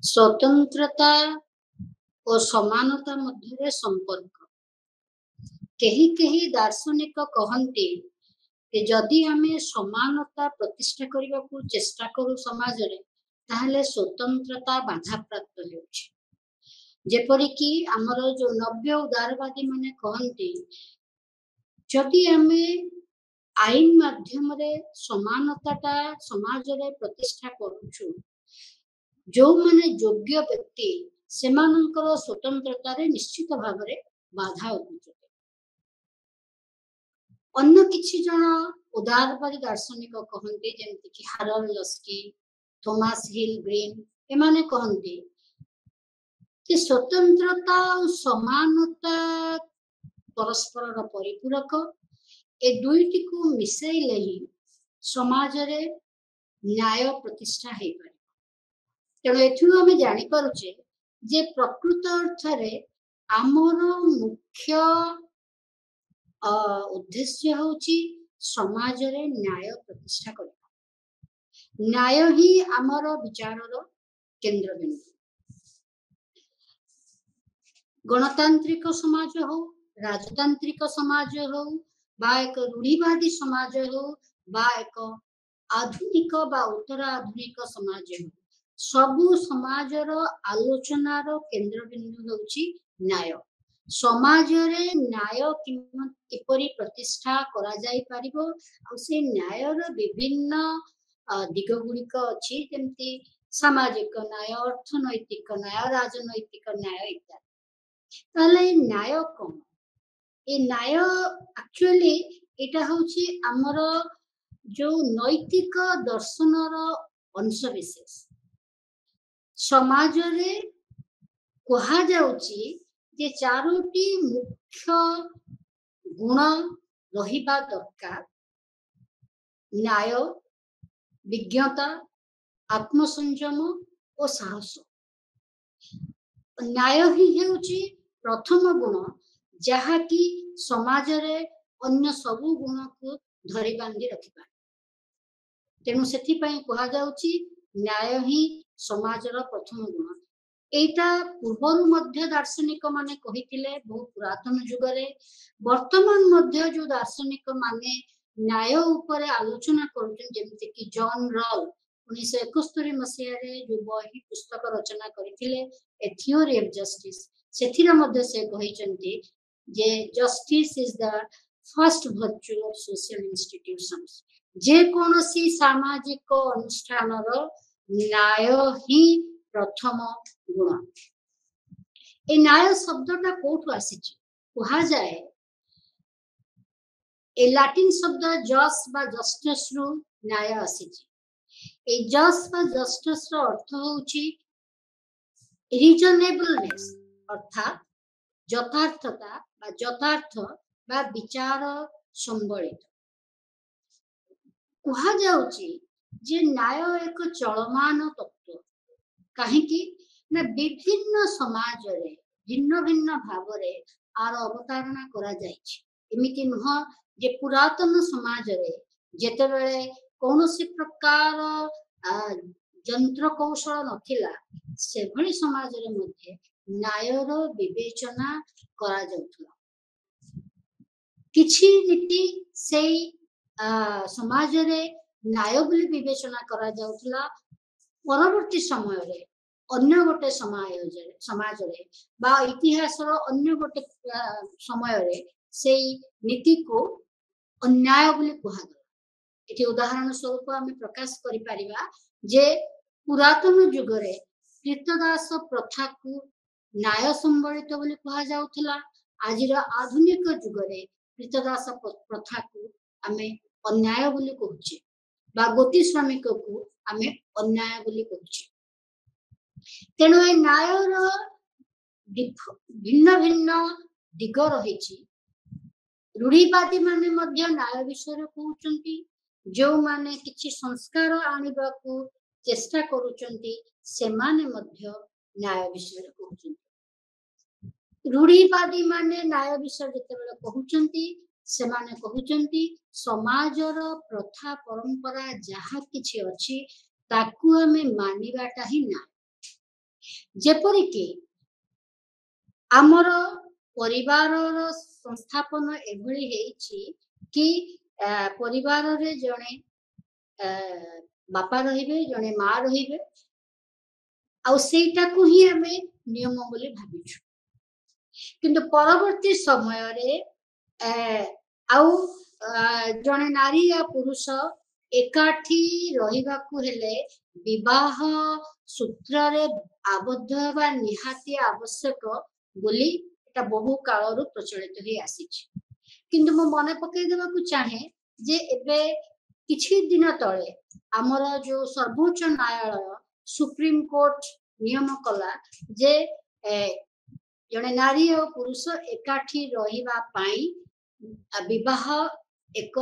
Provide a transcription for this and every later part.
स्वतंत्रता और समानता मध्य संपर्क केही केही दार्शनिक कहते कि जदि आमे समानता प्रतिष्ठा करने को चेष्टा करू समाज रे ताहले स्वतंत्रता बाधा प्राप्त होउछि। जेपरिक आमर जो नव्य उदारवादी माने कहते जदि आमे आईन माध्यम रे समानताटा समाज रे प्रतिष्ठा करूछु जो माने योग्य व्यक्ति सेमानंकर स्वतंत्रता रे निश्चित भाव रे बाधा उपजुते। अन्य किछि जन उदारवादी दार्शनिक कहते जेमति कि हारोल्ड लस्की, थॉमस हिल ग्रीन एमाने कहते कि स्वतंत्रता और समानता परस्पर परिपूरक ए दुईटी को मिसैले ही समाज रे न्याय प्रतिष्ठा हेइ पारे। तेणु एथुरु आमे जानि पारुचे जे प्रकृत अर्थ रे आमर मुख्य उद्देश्य होची समाज रे न्याय प्रतिष्ठा करबा। न्याय ही आमर विचारर केंद्र बिंदु। गणतांत्रिक समाज हो, राजतांत्रिक समाज हो, बा एक रूढ़िवादी समाज हो, बा एक आधुनिक बा उत्तर आधुनिक समाज हो, सबु समाजर आलोचनार केंद्र बिंदु होची न्याय। समाज रे न्याय किपरि प्रतिष्ठा करा जाई परिबो आ से न्यायर विभिन्न दिग गुड़िक अछि जेमति सामाजिक न्याय, अर्थनैतिक न्याय, राजनैतिक न्याय इत्यादि। ताले न्याय कोन? ए न्याय एक्चुअली एटा होची हमर जो नैतिक दर्शनर अंश विशेष। समाज रे कहा जाउची जे चारोटी मुख्य गुण रहिबा दरकार। न्याय, विज्ञता, आत्मसंयम और साहस। न्याय ही हेउची प्रथम गुण जहा कि समाज रे अन्य सबु गुण को धरि बांधी रखिबा। तेनु सेथि पई कहा जाउची न्याय ही समाजर प्रथम गुण। एटा पूर्वरु मध्य दार्शनिक माने कहिथिले बहुत पुरातन युग रे। वर्तमान मध्य जो दार्शनिक माने न्याय ऊपर आलोचना करूछन जेमति कि जॉन रॉल 1971 मसिया रे जो बही पुस्तक रचना करिथिले ए थ्योरी ऑफ जस्टिस सेथिरा मध्य से कहिचंती जे justice is the first virtue of social institutions. जे कोनोसी सामाजिक अनुष्ठानर न्याय ही प्रथम गुण। ए न्याय शब्दटा कोठु आसीची कहा जाए ए लैटिन शब्द जस बा जस्टिस रु न्याय आसीची। ए जस बा जस्टिस रो अर्थ होउची रिजनेबलनेस अर्थात यथार्थता बा यथार्थ बा विचार संबलित। कहा जाउची जे न्याय एक चलमान तत्व काहेकि ना विभिन्न समाज रे भिन्न भिन्न भाव रे आर अवतारणा करा जायछि। एमिति नुह जे पुरातन समाज रे जेते बेले कोनोसी प्रकार यंत्र कौशल नथिला से भली समाज रे मध्ये न्यायर विवेचना करा जाउथला। किछि रीति सेई समाज रे न्याय बोली विवेचना करा जाउथला। परवर्ती समय रे अन्य गोटे समाज रे बा इतिहास रो अन्य गोटे समय रे सेई नीति को अन्याय बोली कहा गला। एठी उदाहरण स्वरूप आमे प्रकाश करि परिबा जे पुरातन युग रे कृतदास प्रथा को न्याय संबलित बोली कहा जाउथला। आजिर आधुनिक युग रे कृतदास प्रथा को आमे अन्याय बोली कहूचे बा गोती श्रमिक को आमे अन्याय बोली कहूचे। तेणु ए न्यायर भिन्न भिन्न दिग रहिछि। रूढ़िवादी माने मध्य न्याय विषय कहउचंती। जो माने किछि संस्कार आनिबा को चेष्टा करूचंती से माने मध्य न्याय विषय कहउचंती। रूढ़िवादी माने न्याय विषय जेतेबेले कहउचंती से माने कहउचंती समाजर प्रथा परंपरा जहा किछि अछि ताकू हमें मानिबाटा ही ना। जेपरिक आमर परिवार संस्थापन एभली हेछि कि परिवार रे जणे बापा रहिबे जणे माँ रहिबे आउ सेटा को ही हमें नियम बोली भाबिछु किंतु परवर्ती समय रे आउ जणे नारी या पुरुष एकाठी रहिबा को हेले विवाह सूत्र रे आबद्ध हेबा निहाती आवश्यक बोली एटा बहु काल रु प्रचलित हे आसीछि किंतु मो मने पकई देबा को चाहे जे एबे किछि दिन तळे हमर जो सर्वोच्च न्यायालय सुप्रीम कोर्ट नियम कला जे जणे नारी और पुरुष एकाठी रहिबा पाई विवाह एक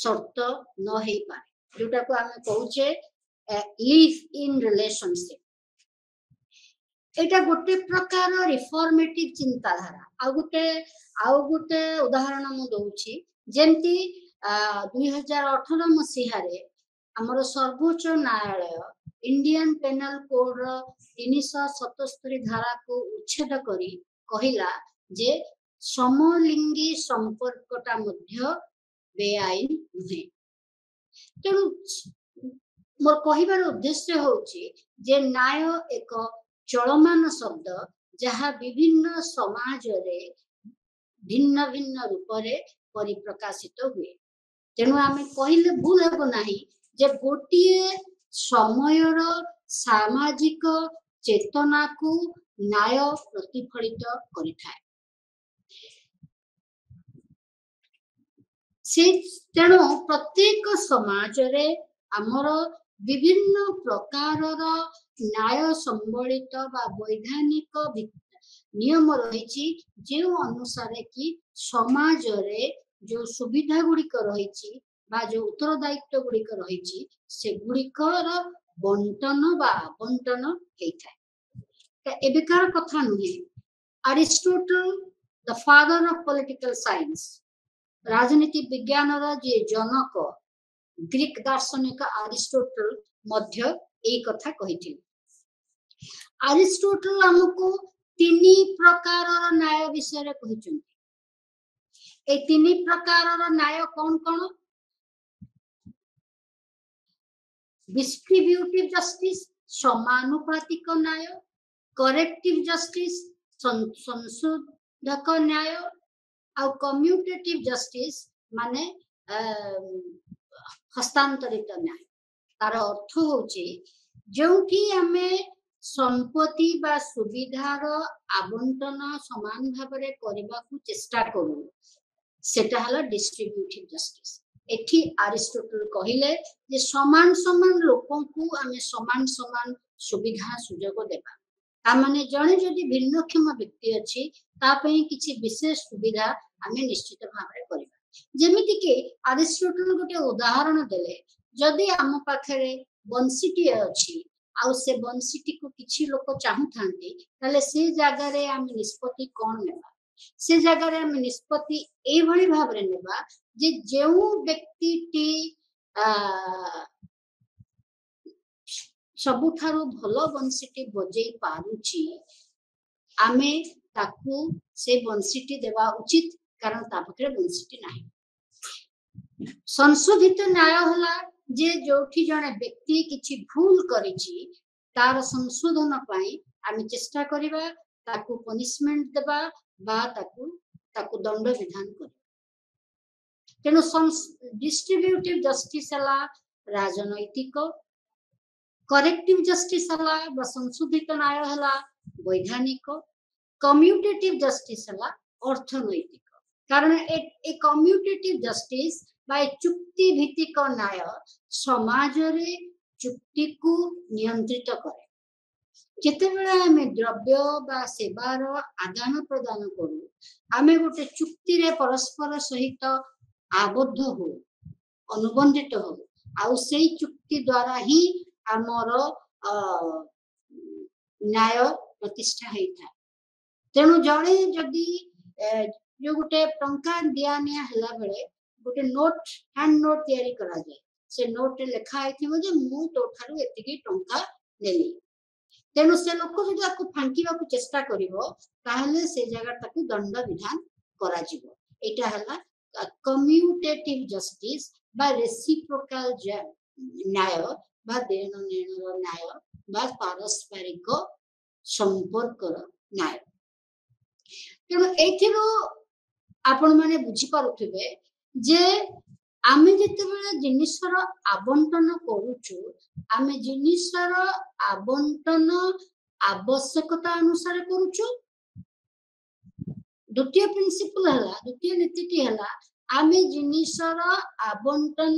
शर्त न हेई पारे जोटा को आमे कहूचे लिव इन रिलेशनशिप एटा गोटे प्रकार रिफॉर्मेटिव चिंताधारा आउ गोटे उदाहरण मु दउची जेंती 2018 मसीहा रे हमर सर्वोच्च न्यायालय इंडियन पेनल कोड 377 धारा को उच्छेद करी कहिला जे समलिंगी संपर्कटा मध्य बेआईन नुहे तेणु मोर कहिबार उद्देश्य होची जे न्याय एक चलमान शब्द जहाँ विभिन्न समाज रे भिन्न भिन्न रूप रे परिप्रकाशित हुए तेणु आमे कहिले भूल हेबो नाही जे गोटिए समयर सामाजिक चेतना को न्याय प्रतिफलित करिथाय से तेणु प्रत्येक समाज रे आमर विभिन्न प्रकार न्याय संबलित बा वैधानिक नियम रही जो अनुसार कि समाज रे जो सुविधा गुड़िक रही जो उत्तरदायित्व गुड़िक रही से गुड़िकर बंटन बा आवंटन होता है एबिकार कथा नुहे Aristotle the father of political science राजनीति विज्ञान जे जनक ग्रीक दार्शनिक अरिस्टोटल मध्य ए कथा कहिथिले अरिस्टोटल हमको तीन प्रकार न्याय विषय रे कहिचंती ए तीन प्रकार न्याय कौन कौन डिस्ट्रीब्यूटिव जस्टिस समानुपातिक न्याय करेक्टिव जस्टिस संशोधक न्याय आ कम्यूटेटिव जस्टिस माने हस्तांतरित न्याय तार अर्थ होचे जोठी हमें संपत्ति बा सुविधार आवंटन समान भाव रे करबा को चेष्टा करू सेटा हला डिस्ट्रीब्यूटिव जस्टिस एठी अरिस्टोटल कहिले जे समान समान लोकन को हमें समान समान सुविधा सुजोग देबा ता माने जणे जदि भिन्नक्षम व्यक्ति अछि ता पई किछि विशेष सुविधा हमें निश्चित भाव रे करबा जेमिति के अरिस्टोटल गोटे उदाहरण देले जदि हम पाखरे बंसीटी अछि आ से बंसीटी को किछि लोक चाहू थांती ताले से जागा रे हम निष्पत्ति कोन नेबा से जागा रे हम निष्पत्ति ए भली भाव रे नेबा जे जेउ व्यक्तिटी सबुठारु भलो बंसीटी बजै पारुची आमे ताकू से बंसीटी देवा उचित कारण ता पकरे बंसीटी नाही संशोधित न्याय होला जे जोठी जणे व्यक्ति किछि भूल करिछि तार संशोधन पई आमे चेष्टा करिबा ताकू पनिशमेंट देबा बा ताकू दंड विधान करिबा तेनु डिस्ट्रीब्यूटिव जस्टिस हला राजनैतिक करेक्टिव जस्टिस हला बा संशोधित न्याय हला वैधानिक कम्यूटेटिव जस्टिस हला अर्थनैतिक कारण ए कम्यूटेटिव जस्टिस बा चुक्ति भित्तिक न्याय समाज रे चुक्ति को नियंत्रित करे जेतेबेला हमें द्रव्य बा सेवार आदान प्रदान करू आमे गोटे चुक्ति रे परस्पर सहित आबद्ध हो अनुबंधित हो आउ सेई चुक्ति द्वारा ही आमर न्याय प्रतिष्ठा हेता तेणु जणे जदि जो गोटे टंका दिया निया हला बेले गोटे नोट हैंड नोट तैयारी करा जाए से नोट रे लिखा आइथिबो जे मु तो थारु एतिकी टंका नेली तेणु से लोक जदि आपको फांकिबा चेष्टा करिवो ताहले से जगह ताकू दंड विधान करा जिवो। एटा हला कम्यूटेटिव जस्टिस बा रेसिप्रोकल न्याय बा देन नेणर न्याय बा पारस्परिक संपर्कर न्याय। तेणु एथिरो आपण माने बुझी पारुथिबे जे आमे जेतेबेले जिनिसर आवंटन करूछु आमे जिनिसर आवंटन आवश्यकता अनुसार करूछु। द्वितीय प्रिंसिपल हला द्वितीय नीतिटी हला आमे जिनिसर आवंटन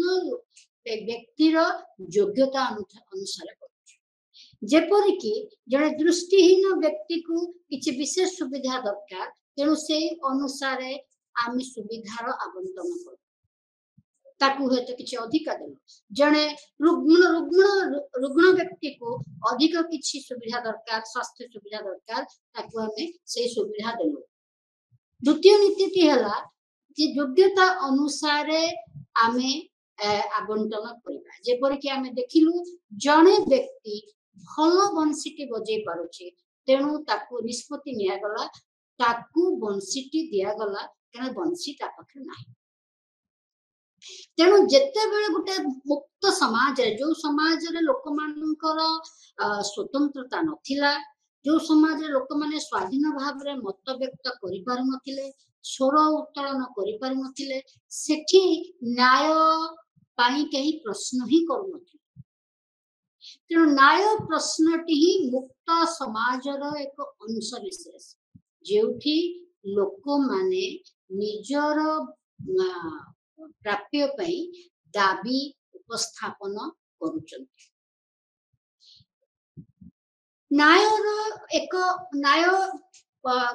व्यक्तिर योग्यता अनुसार करूछु। जेपरि कि जड़े दृष्टिहीन व्यक्ति को किछि विशेष सुविधा दरकार तेणु से अनुसार आमे सुविधार आवंटन करू ताकू हेतु किछि अधिक देलो। जड़े रुग्ण व्यक्ति को अधिक किछि सुविधा दरकार स्वास्थ्य सुविधा दरकार ताकू आमे से सुविधा देलो। द्वितीय नीतिटी हला कि योग्यता अनुसार आमे आवंटन करिबा। जेपरि कि आमे देखिलु जड़े व्यक्ति भलो बंसीटी बजे पारुचे तेणु ताकू निष्पत्ति निया गला ताकू बंसीटी दिया गला कारण बंसी ता पाखे नाही। तेणु जेते बेले गुटे मुक्त समाज जो समाज रे लोक मानकर स्वतंत्रता नथिला जो समाज रे लोक माने स्वाधीन भाव रे मत व्यक्त करि पारु नथिले स्वर उत्तोलन करि पारु नथिले सेठी न्याय पाई केही प्रश्न ही करू नथिले। तेणु न्याय प्रश्नटी ही मुक्त समाजर एक अंश विशेष जेउठी लोक माने निजर प्राप्य पई दाबी उपस्थापन करूचंती। न्यायर एक न्याय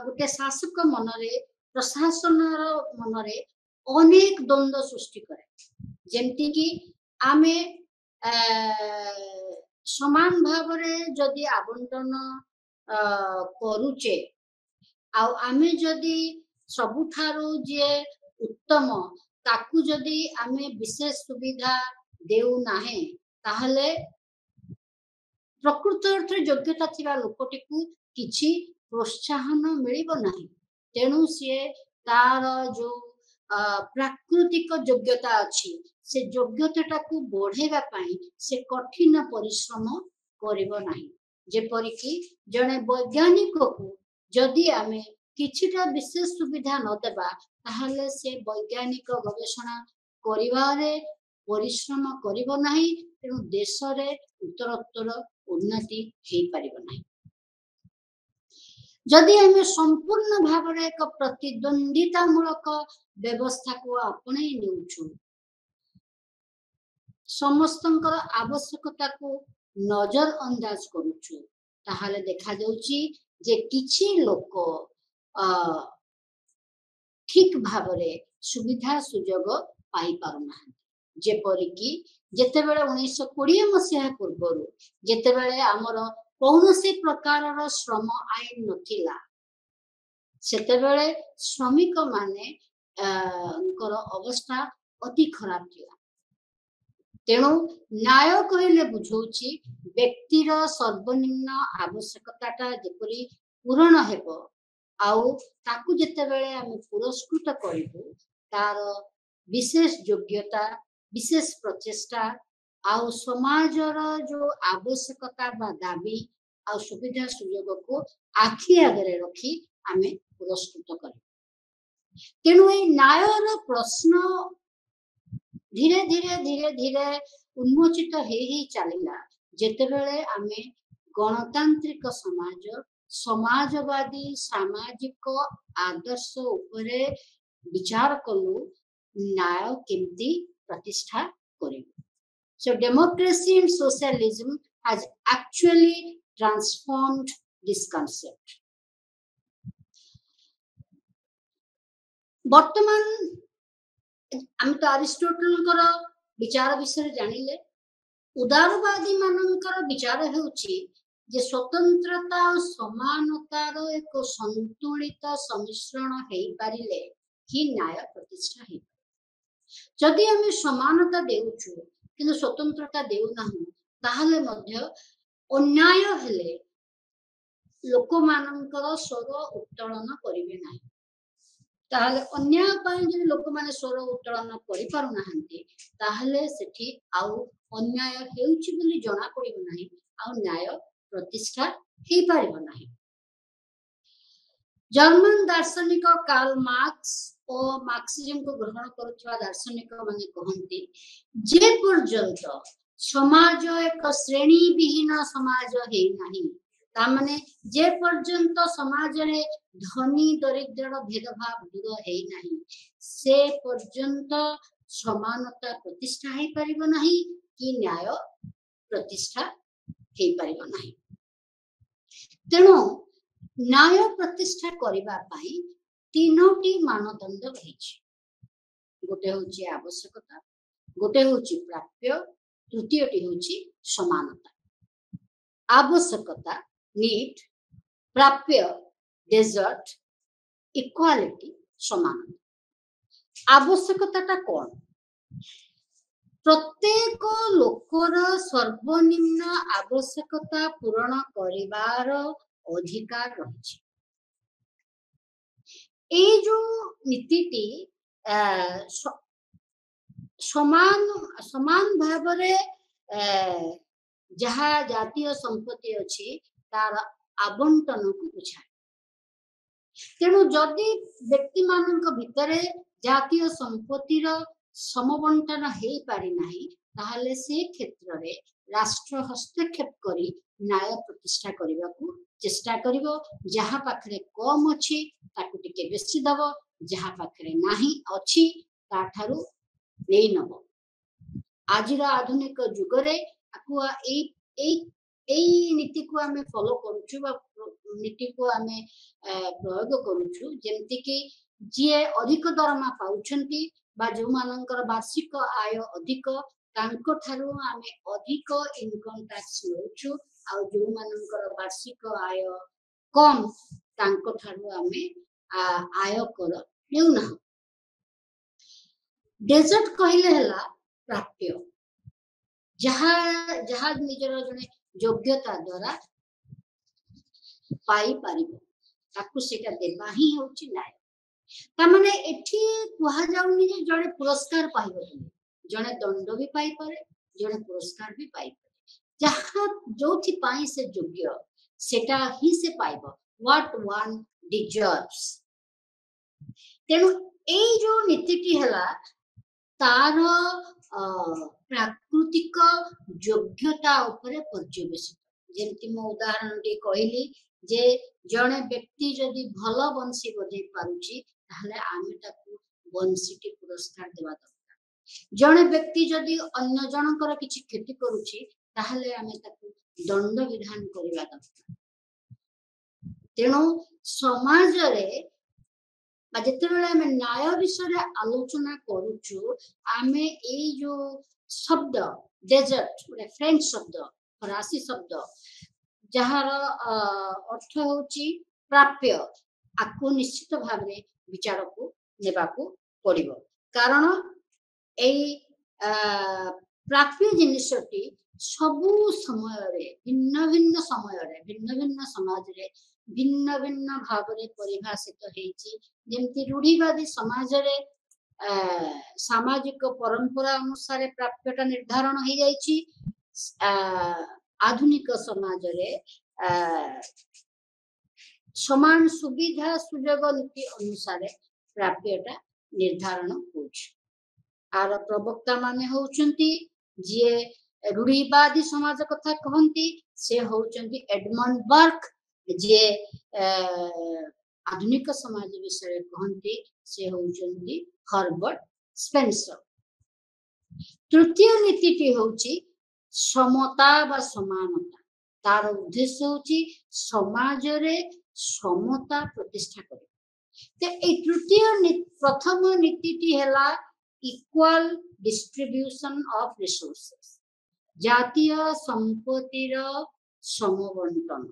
गुटे शासक मनरे प्रशासनर मनरे अनेक द्वंद्व सृष्टि करे। जेमती कि आमे समान भाव रे जदि आवंटन करूचे आउ आमे जदि सबुठारू जे उत्तम ताकू जदि आमे विशेष सुविधा देउ नाहे ताहले प्रकृत अर्थ योग्यता थिबा लोकटी को किछि प्रोत्साहन मिलिबो नाही। तेणु से तार जो प्राकृतिक योग्यता अछि से योग्यता को बढ़ेगा पाई से कठिन परिश्रम करिबो नाही। जेपरि कि जने वैज्ञानिक को जदि आमे किछिटा विशेष सुविधा न देबा ताहले से वैज्ञानिक गवेषणा करिवारे परिश्रम करिबो नाही तेणु देश रे उत्तरोत्तर उन्नति हेई परिबो नाही। जदि आमे संपूर्ण भाव रे एक प्रतिद्वंदिता मूलक व्यवस्था को आपणे नेउछु समस्तंकर आवश्यकता को नजर अंदाज करूछु ताहले देखा जाउची जे किछि लोक ठीक भाव रे सुविधा सुजोग पाई पारुना। जेपरि कि जेतेबेले 1920 मसीहा पूर्वरु जेतेबेले आमर कौनसी प्रकारर श्रम आईन नथिला सेतेबेले श्रमिक माने अवस्था अति खराब थिला। तेणु न्याय कहले बुझौची व्यक्तिर सर्वनिम्न आवश्यकताटा जेपरि पूरण हेबो आउ ताकू जेतेबेले आमे पुरस्कृत करिबो तार विशेष योग्यता विशेष प्रचेष्टा आउ समाजर जो आवश्यकता बा दाबी आउ सुविधा सुयोग को आखि आगे रखी आमे पुरस्कृत करिबो। तेणु ए न्यायर प्रश्न धीरे धीरे धीरे धीरे उन्मोचित हे चलिला जेतेबेले आमे गणतांत्रिक समाज समाजवादी सामाजिक आदर्श उपरे विचार कलु न्याय केमती प्रतिष्ठा करिबो। So democracy and socialism has actually transformed this concept. वर्तमान हम तो अरिस्टोटल विचार विषय जानिले उदारवादी मानकर विचार हेउची जे स्वतंत्रता और समानतार एक संतुलित सम्मिश्रण हेई पारिले ही न्याय प्रतिष्ठा हेई। जदि हम समानता देउछु किंतु स्वतंत्रता देउ नाही ताहले मध्य अन्याय हेले लोक मानकर स्वर उत्तोलन करिवे नाही ताहले अन्याय ପାଇଁ ଯଦି ଲୋକମାନେ ସ୍ୱର ଉତ୍ତୋଳନ କରିପାରୁନାହାନ୍ତି ତାହେଲେ ସେଠି ଆଉ ଅନ୍ୟାୟ ହେଉଛି ବୋଲି ଜଣା ପଡ଼ିବ ନାହିଁ ଆଉ ନ୍ୟାୟ ପ୍ରତିଷ୍ଠା ହେଇପାରିବ ନାହିଁ ଜର୍ମାନ ଦାର୍ଶନିକ କାର୍ଲ ମାର୍କ୍ସ ଓ ମାର୍କ୍ସିଜମକୁ ଗ୍ରହଣ କରୁଥିବା ଦାର୍ଶନିକ ମାନେ କହନ୍ତି ଯେ ପର୍ଯ୍ୟନ୍ତ ସମାଜ ଏକ ଶ୍ରେଣୀ ବିହୀନ ସମାଜ ହେଇନାହିଁ तामने जे पर्यंत समाज रे धनी दरिद्र भेदभाव दूर है नहीं से पर्यंत समानता प्रतिष्ठा है परिबो नहीं कि न्याय प्रतिष्ठा है परिबो नहीं तेणु न्याय प्रतिष्ठा करिबा पई तीनोटी मानदंड रहिछि गोटे होछि आवश्यकता गोटे होछि प्राप्य तृतीयटी होछि समानता आवश्यकता नीड प्राप्य डेजर्ट इक्वालिटी समान आवश्यकता कौन प्रत्येक लोकर सर्वनिम्न आवश्यकता पूरण करिवार अधिकार रही जो नीतिटी समान समान भावरे जहाँ जातीय संपत्ति अच्छी तार आवंटन को बुझाए तेणु जदि व्यक्ति मानक भितर जातीय संपत्तिर समबंटन हो पारि नाही ताहले से क्षेत्र में राष्ट्र हस्तक्षेप करी न्याय प्रतिष्ठा करने को चेष्टा करिवो जहाँ पाखरे कम अच्छी ताकू टिके बेसी दब जहाँ पाखरे नाही अच्छी ताठारु नै नब आजिर आधुनिक जुगरे आकुआ नीति को आमे फॉलो करूछु बा नीति को आमे प्रयोग करूछु जेमति कि जे अधिक दरमा पाउछंती बा जो मानकर वार्षिक आय अधिक तांको थारु आमे अधिक इनकम टैक्स लउछु आ जो मानकर वार्षिक आय कम तांको थारु आमे आय कर नेउना डेजर्ट कहले हला प्राप्य जहाँ जहाँ निजर जने योग्यता द्वारा पाई पारिबो ताकू सेटा देबा ही होची न्याय ता माने एठी कुहा जाउनी जे जणे पुरस्कार पाइबो जणे दंड भी पाई पारे जणे पुरस्कार भी पाई पारे जहाँ जोथि पाई से योग्य सेटा ही से पाइबो व्हाट वन डिजर्व्स तेनु एई जो नीतिटी हला तार प्राकृतिक योग्यता उपरे पर्यवेसित जेमति मो उदाहरण टी कहली जे जणे व्यक्ति जदि भल बंशी बजै पारुची ताहले आमे ताकू बंशीटी पुरस्कार देवा दरकार जणे व्यक्ति जदि अन्य जनकर किछि क्षति करूची ताहले आमे ताकू दंड विधान करिवा दरकार तेणु समाज रे जितेबेले आमे न्याय विषय आलोचना करूछु आमे ए जो शब्द डेजर्ट गोटे फ्रेंच शब्द फरासी शब्द जार अर्थ होची प्राप्य आकु निश्चित भाव में विचार को नेबा को पड़िबो कारण ए प्राप्य जिनिसटी सबु समय रे भिन्न भिन्न समय रे भिन्न भिन्न समाज रे भिन्न भिन्न भाव रे परिभाषित हेची जेमति रूढ़िवादी समाज रे सामाजिक परंपरा अनुसार प्राप्यता निर्धारण हो जाइछि आधुनिक समाज रे समान सुविधा सुजोग नीति अनुसार प्राप्यता निर्धारण होछ आर प्रवक्ता माने होउचंती जे रूढ़िवादी समाज कथा कहंती से होउचंती एडमंड बर्क जे आधुनिक समाज विषय कहंती से होउचंती हर्बर्ट स्पेंसर तृतीय नीतिटी होउची समता बा समानता तार उद्देश्य होउची समाज रे समता प्रतिष्ठा करे ते ए तृतीय प्रथम नीतिटी हैला इक्वल डिस्ट्रीब्यूशन ऑफ रिसोर्सेस जातीय संपत्तिर समबंटन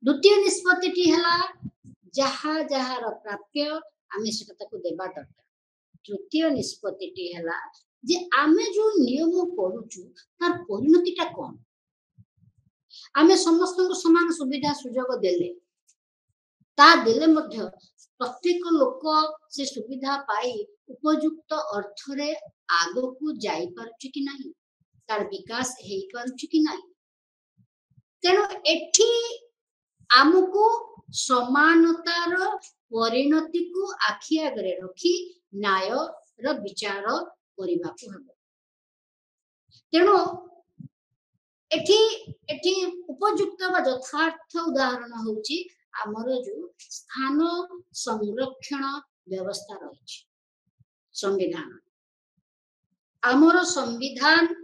द्वितीय निष्पत्तिटी हैला जहाँ जहाँ प्राप्य आमे सेटा ताको देबा दरकार तृतीय निष्पत्तिटी हैला जे आमे जो नियम करूछु तार परिणतिटा कोन आमे समस्त को समान सुविधा सुजोग देले ता देले मध्य प्रत्येक लोक से सुविधा पाई उपयुक्त अर्थ रे आगो को जाई पारुछि कि नाही तार विकास हेई पारुछि कि नाही तेणु एठी आमको समानतार परिणति को आखि आगे रखी न्याय र विचार करबा को हबो तेणु एठी एठी उपयुक्त बा यथार्थ उदाहरण होउची आमर जो स्थान संरक्षण व्यवस्था रही संविधान आमर संविधान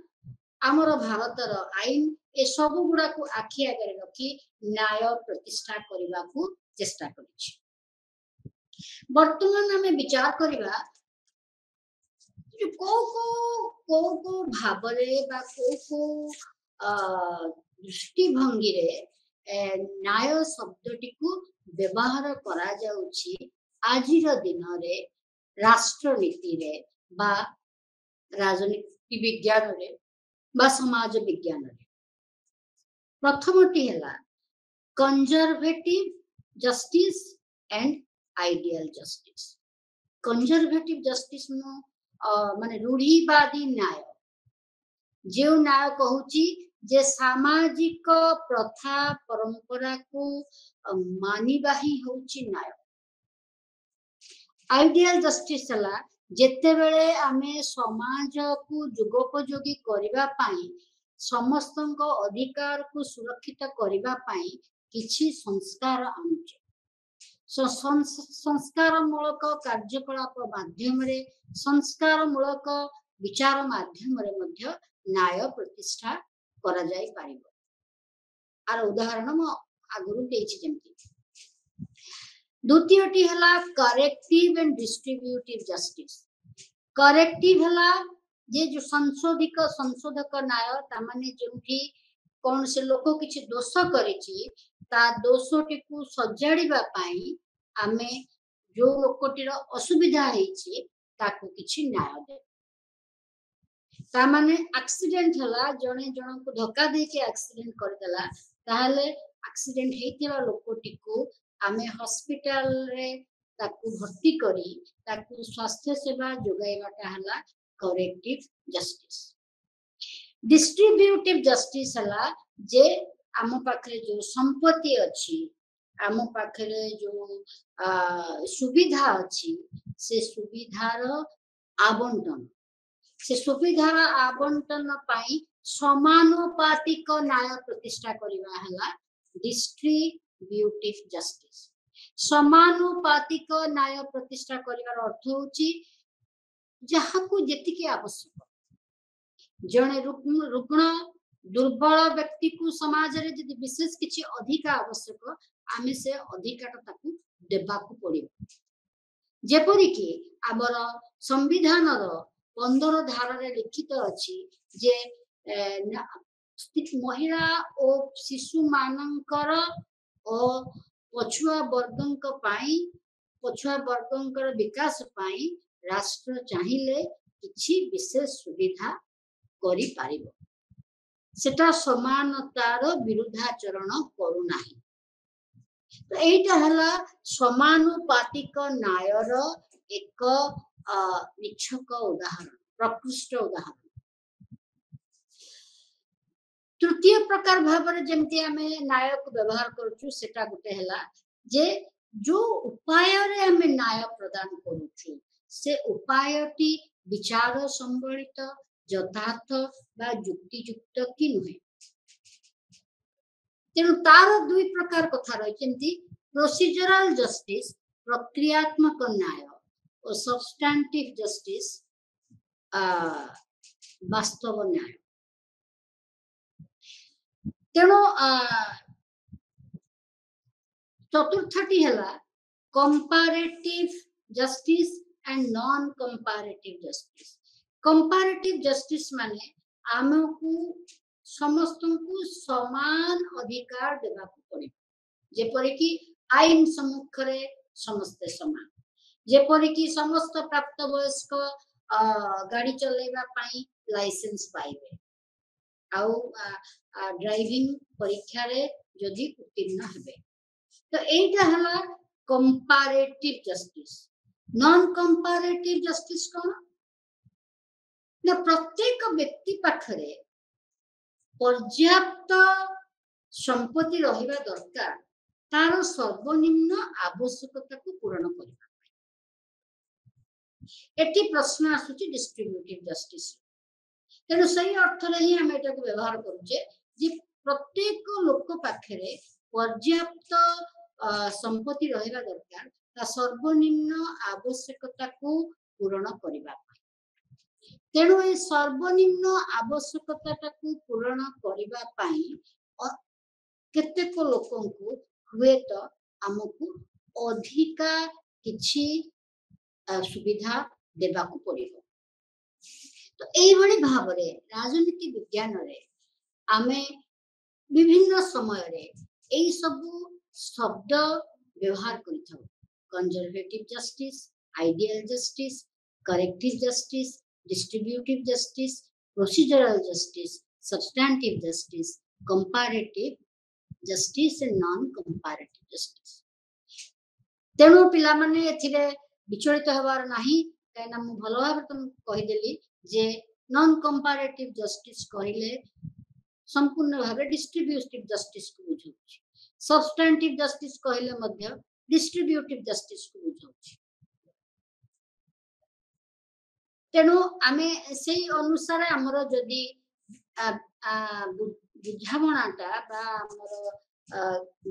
आमर भारतर आईन ए सब गुड़ा को आखि आगे रखी न्याय प्रतिष्ठा करने को चेष्टा करिछि वर्तमान आमे विचार करबा को भावरे बा को दृष्टिभंगी रे न्याय शब्दटी को व्यवहार करा जाउछि आजिर दिन रे राष्ट्रनीति रे बा राजनीति विज्ञान रे बा समाज विज्ञान रे प्रथमटी हला conservative justice and ideal justice conservative justice नो माने रूढ़िवादी न्याय जो न्याय कहूची जे सामाजिक प्रथा परंपरा को मानिबा ही होची न्याय आइडियल जस्टिस हला जेते बेले आमे समाज को जुगोपयोगी करबा पाई समस्तक अधिकार को सुरक्षित करबा पाई किछि संस्कार आनुचे संस्कार मूलक कार्यकलाप माध्यम रे संस्कार मूलक विचार माध्यम रे मध्य न्याय प्रतिष्ठा करा जाय पारिबो आर उदाहरण म आगुरु देछि जेमति द्वितीयटी हला corrective and distributive justice corrective हला जे जो संशोधक न्याय ता माने जेउठी कोन से लोक किछि दोष करिछि ता दोषटी को सजाड़िबा पाई आमे जो लोकटीर असुविधा हेछि ताको किछि न्याय दे ता माने एक्सीडेंट हला जने जन को धक्का दे के एक्सीडेंट कर देला ताहले एक्सीडेंट हेतिरा लोकटी को आमे हॉस्पिटल रे ताको भर्ती करी ताको स्वास्थ्य सेवा जोगाइबाटा हला करेक्टिव जस्टिस डिस्ट्रीब्यूटिव जस्टिस हला जे आम पाखरे जो संपत्ति अछि आम पाखरे जो सुविधा अछि से सुविधार आवंटन से सुविधार आवंटन पाई समानुपातिक न्याय प्रतिष्ठा करबा हला डिस्ट्रीब्यूटिव जस्टिस समानुपातिक न्याय प्रतिष्ठा करिवार अर्थ होची जहाँ को जेतिके आवश्यक जने रुग्ण दुर्बल व्यक्ति को समाज रे यदि विशेष किछि अधिक आवश्यक आमे से अधिकार ताकू देबा को पड़िबो जेपरि कि आबर संविधान रो 15 धारा रे लिखित अछि जे महिला और शिशु मानकर और पछुआ वर्गंक पाई पछुआ वर्गंकर विकास पाई राष्ट्र चाहिए किछि विशेष सुविधा करि पारिबो सेटा समानतार विरुद्धाचरण करू नाही तो एटा हला समानुपातिक न्यायर एक निच्छक उदाहरण प्रकृष्ट उदाहरण तृतीय प्रकार भाବରେ जेमति आमे न्याय को व्यवहार करछु सेटा गुटे हला जे जो उपाय रे आमे न्याय प्रदान करूछु से उपायटी विचार संबलित यथार्थ बा युक्तियुक्त कि नुहे तेणु तार दुई प्रकार कथा रही जेमति प्रोसीजरल जस्टिस प्रक्रियात्मक न्याय और सब्सटैंटिव जस्टिस वास्तव न्याय तेणु चतुर्थटी हला comparative justice and non comparative justice comparative justice माने आमको समस्त को समान अधिकार देबा पड़े जेपरि कि आईन सम्मुख रे समस्त समान जेपरि कि समस्त प्राप्त वयस्क गाड़ी चलेबा पाई लाइसेंस पाइबे आउ ड्राइविंग परीक्षा रे जदि उत्तीर्ण हेबे तो एटा हला comparative justice non comparative justice कोन ना प्रत्येक व्यक्ति पाखरे पर्याप्त संपत्ति रहिबा दरकार तार सर्वनिम्न आवश्यकता को पूर्ण करबा एटी प्रश्न आसुची डिस्ट्रीब्यूटिव जस्टिस तेणु सही अर्थ रे ही हम एटा को व्यवहार करूचे जे प्रत्येक लोक पाखरे पर्याप्त संपत्ति रहिबा दरकार ता सर्वनिम्न आवश्यकता को पूर्ण करबा तेणु ए सर्वनिम्न आवश्यकता को पूर्ण करबा पई केतेक लोकंकु हुए तो हमकु अधिका किछि सुविधा देबाकू पड़िबो तो एई भली भाबरे राजनीति विज्ञान रे आमे विभिन्न समय रे एई सब शब्द व्यवहार करिथौ conservative justice ideal justice corrective justice distributive justice procedural justice substantive justice comparative justice and non comparative justice तेणु पिला माने एथिरे विचलित हबार नाही कायना मु भलो भाबे तुम कहि देली जे नॉन कंपैरेटिव जस्टिस कहिले संपूर्ण भाबे डिस्ट्रीब्यूटिव जस्टिस को बुझौछि सब्सटैंटिव जस्टिस कहिले मध्य डिस्ट्रीब्यूटिव जस्टिस को बुझौछि तेणु आमे सेही अनुसार हमर जदी बुझामणाटा बा हमर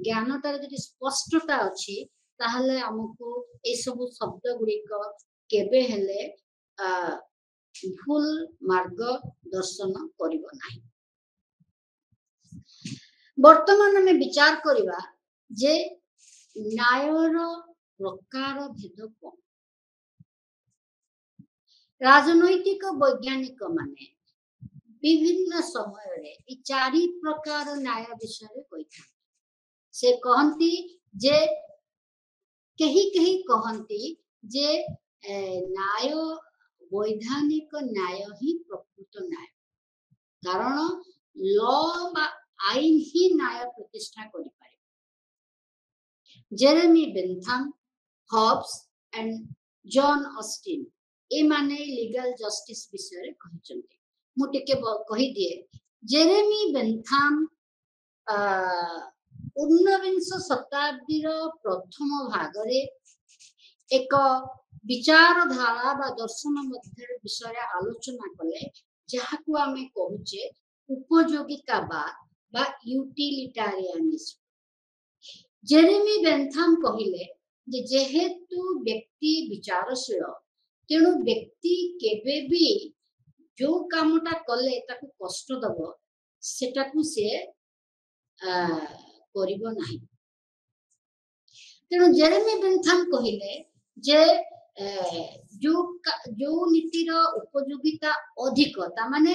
ज्ञानटार जदी स्पष्टता अछि ताहले हमको ए सब शब्द गुडी को केबे हेले भूल मार्ग दर्शन करिवो नाही वर्तमान में विचार करिवा जे न्यायर प्रकार भेद कोन राजनैतिक वैज्ञानिक माने विभिन्न समय रे ई चारि प्रकार न्याय विषय कहिथा से कहंती जे कही कहंती जे न्याय वैधानिक न्याय ही प्रकृत न्याय कारण लॉ बा आईन ही न्याय प्रतिष्ठा करि पारे Jeremy Bentham Hobbes and John Austin ए माने लीगल जस्टिस विषय कहिचंती मु टिके कहि दिए जेरेमी बेंथम 19 शताब्दी प्रथम भाग रे एक विचारधारा बा दर्शन मध्य विषय आलोचना कले जहाकू आमे कहूचे उपयोगितावाद बा यूटिलिटारियनिज्म जेरेमी बेंथम कहिले जे जेहेतु व्यक्ति विचारशील तेणु व्यक्ति केबे भी जो कामटा कले ताकू कष्ट दबो सेटाकू से करिवो नाही तेणु जेरेमी बेंथम कहिले जे जो नीतिर उपयोगिता अधिक ता माने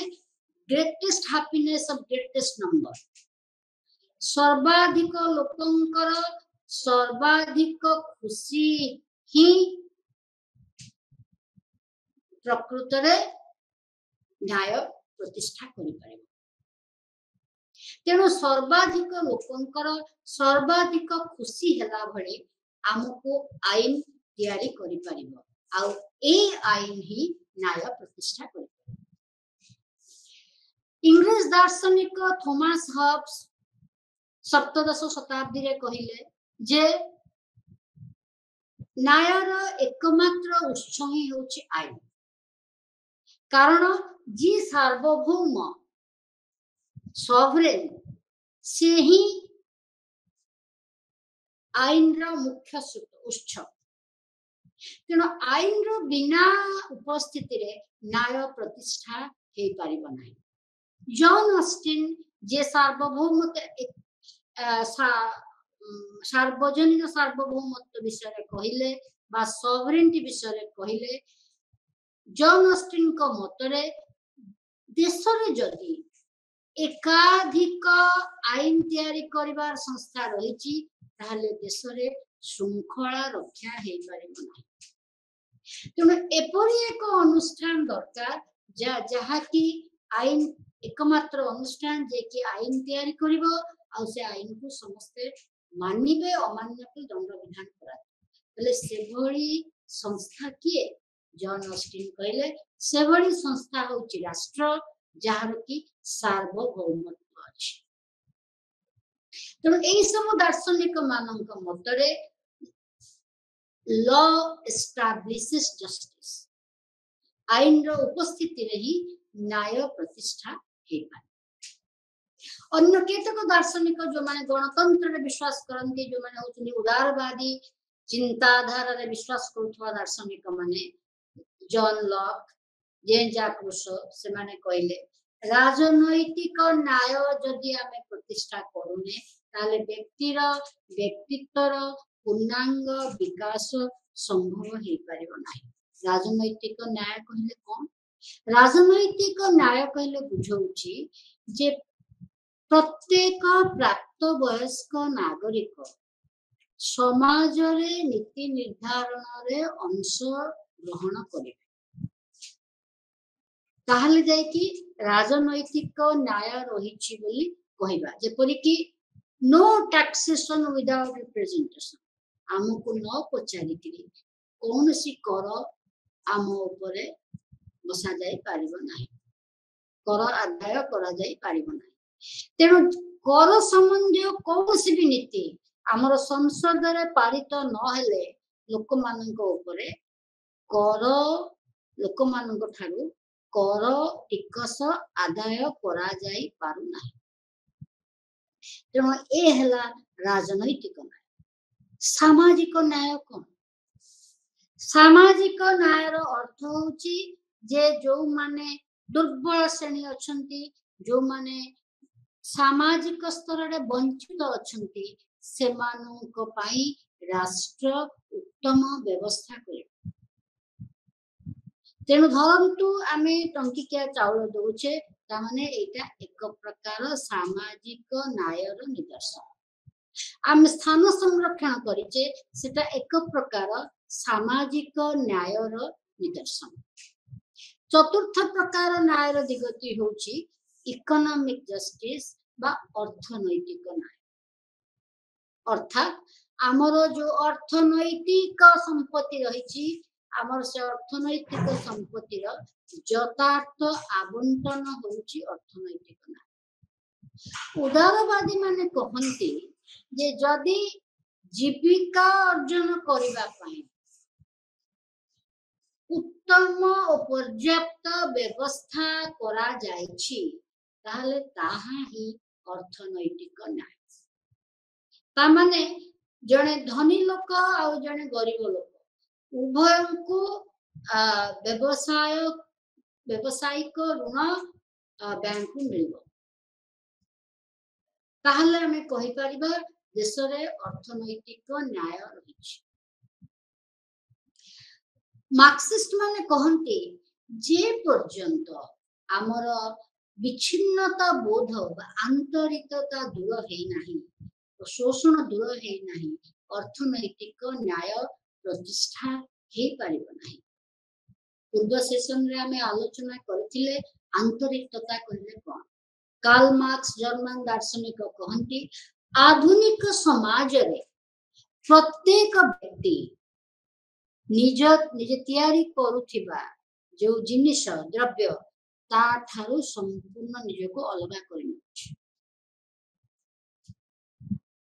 greatest happiness of greatest number सर्वाधिक लोकंकर सर्वाधिक खुशी ही प्रकृत रे न्याय प्रतिष्ठा करि पारे तेणु सर्वाधिक लोकंकर सर्वाधिक खुशी हेला भले हमको आईन तैयारी करि पारिबो आ ए आईन ही न्याय प्रतिष्ठा करि पारिबो इंग्लिश दार्शनिक थॉमस हॉब्स 17 शताब्दी रे कहिले जे न्यायर एकमात्र उत्स ही होछि आईन कारण जी सार्वभौम सॉवरेन से ही आईन रो मुख्य उत्स तेणु आईन रो बिना उपस्थिति रे न्याय प्रतिष्ठा हे पारिबो नाही जॉन ऑस्टिन जे सार्वजनिक सार्वभौमत्व विषय कहिले बा सॉवरेनिटी विषय कहिले जॉन ऑस्टिन को मतरे देश रे जदी एकाधिक आईन तैयारी करिवार संस्था रहिछि ताहले देश रे श्रृंखला रक्षा हे पारिबो नाही तेणु एपरि एक अनुष्ठान दरकार जहा कि आईन एकमात्र अनुष्ठान जे कि आईन तैयारी करिवो आ से आईन को समस्ते मानिबे अमान्य को दंड विधान करा तले सेभଳି संस्था किए जॉन ऑस्टिन कहले सेभଳି संस्था होची राष्ट्र जहार की सार्वभौमत्व अछि तो एई सब दार्शनिक मानक मतरे लॉ एस्टैब्लिशेस जस्टिस आईन रो उपस्थिति रे ही न्याय प्रतिष्ठा हे पाए अन्य केतक दार्शनिक जो माने गणतंत्र रे विश्वास करंती जो माने होचनी उदारवादी चिंताधारा रे विश्वास करथवा दार्शनिक माने जॉन लॉक जेन जैक रूसो से माने कहले राजनैतिक न्याय जदि आमे प्रतिष्ठा करूने ताले व्यक्तिर व्यक्तित्वर पूर्णांग विकास संभव हे परिबो नाही राजनैतिक न्याय कहले कोन राजनैतिक न्याय कहले बुझौची जे प्रत्येक प्राप्त वयस्क नागरिक समाज रे नीति निर्धारण रे अंश ग्रहण करे ताहले जाय कि राजनैतिक न्याय रहिछि बोली कहबा जेपरि कि नो टैक्सेशन विदाउट रिप्रेजेंटेशन हमको न पचारि कि कौन सी कर आम उपरे बसा जाय पारिबो नाही कर आदाय करा जाय पारिबो नाही तेणु कर संबंधी कौन सी भी नीति आमर संसद रे पारित न हेले लोक मानक उपरे कर लोक मानक ठारू कर टिकस आदाय करा जाय पारु नाही तेणु ए हला राजनैतिक न्याय सामाजिक न्याय कोन सामाजिक न्याय रो अर्थ होची जे जो माने दुर्बल श्रेणी अछंती जो माने सामाजिक स्तर रे वंचित अछंती सेमानक पाई राष्ट्र उत्तम व्यवस्था करे तेणु धरंतु आमे टंकिकिया चाउल दउछे ता माने एटा एक प्रकार सामाजिक न्यायर निदर्शन आम स्थान संरक्षण करिचे सेटा एक प्रकार सामाजिक न्यायर निदर्शन चतुर्थ प्रकार न्यायर दिगति होची इकोनॉमिक जस्टिस बा अर्थनैतिक न्याय अर्थात आमर जो अर्थनैतिक संपत्ति रहिची आमर से अर्थनैतिक संपत्ति रो यथार्थ आवंटन होची अर्थनैतिक न्याय उदारवादी माने कहंती जे जदि जीविका अर्जन करिबा पई उत्तम और पर्याप्त व्यवस्था करा जायछि ताहले ताहा ही अर्थनैतिक न्याय ता माने जने धनी लोक आ जने गरीब लोक उभय को व्यवसायिक ऋण बैंक को मिलबो ताहले हमें कहि परिबा देश रे अर्थनैतिक न्याय रहिछि मार्क्सिस्ट माने कहंती जे पर्यंत आमर विच्छिन्नता बोध आंतरिकता दूर है नहीं शोषण दूर है नहीं अर्थनैतिक न्याय प्रतिष्ठा हे पारिबो नहीं पूर्व सेशन रे हमें आलोचना करथिले आंतरिकता कहले कोन कार्ल मार्क्स जर्मन दार्शनिक कहंती आधुनिक समाज रे प्रत्येक व्यक्ति निज निज तैयारी करुथिबा जो जिनिस द्रव्य ता ठारू संपूर्ण निज को अलगा करिनछि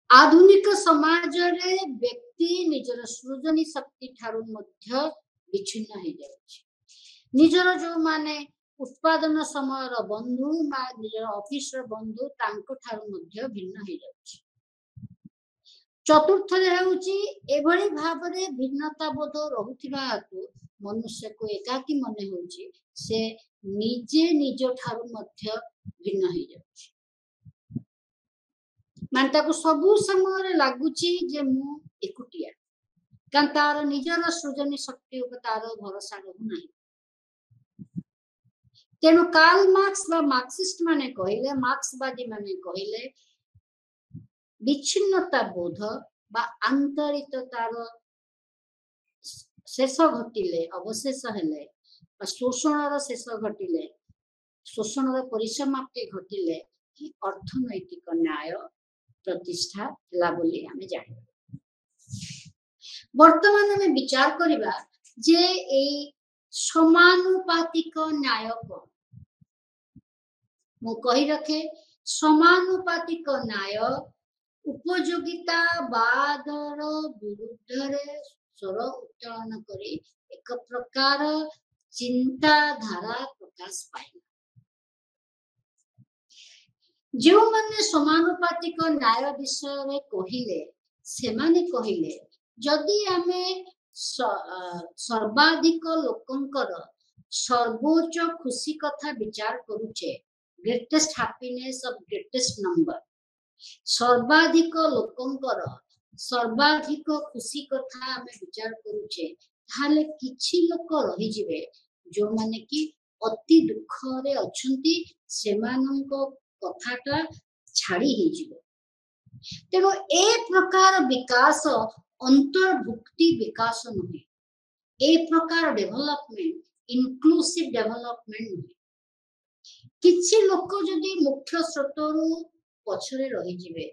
आधुनिक समाज रे व्यक्ति निजर सृजनी शक्ति ठारू मध्य विच्छिन्न हे जाउछि निजर जो माने उत्पादन समय रो बंधु मा निजर ऑफिस रो बंधु तांको ठारू मध्य भिन्न हे जाउछि चतुर्थ हेउछि एभଳି भाबरे भिन्नता बोध रहुथिबा हेतु मनुष्य को एकाकी मने होछि से निजे निज ठारू मध्य भिन्न हे जाउछि मान ताको सबु समय रे लागुछि जे मु एकुटिया कान तार निजर सृजनी शक्ति उपर तार भरोसा रहु नाही तेनु कार्ल मार्क्स बा मार्क्सिस्ट माने कहिले मार्क्सवादी माने कहिले विच्छिन्नता बोध बा आंतरिकतार शेष घटिले अवशेष हेले शोषण शेष घटिले शोषण परिसमाप्ति घटिले कि अर्थनैतिक न्याय प्रतिष्ठा हला बोली आमे जानि। वर्तमान आमे विचार करिबा जे ए समानुपातिक न्याय को मु कहि रखे समानुपातिक न्याय उपयोगिता बादर विरुद्ध रे स्वर उत्तोलन करी एक प्रकार चिंताधारा प्रकाश पाइला। जो माने समानुपातिक न्याय विषय में कहिले से माने कहिले जदि आमे सर्वाधिक लोकंकर सर्वोच्च खुशी कथा विचार करूचे greatest happiness of greatest number सर्वाधिक लोकंकर सर्वाधिक खुशी कथा आमे विचार करूचे ताले किछि लोक रहि जिवे जो माने कि अति दुख रे अछंती सेमानंको कथाटा छाड़ी ही जिवो। तेनो ए प्रकार विकास अंतर्भुक्ति विकास नुहे ए प्रकार डेवलपमेंट इनक्लूसिव डेवलपमेंट नुहे। किछि लोक जदि मुख्य स्रोतरु पछरे रहि जिवे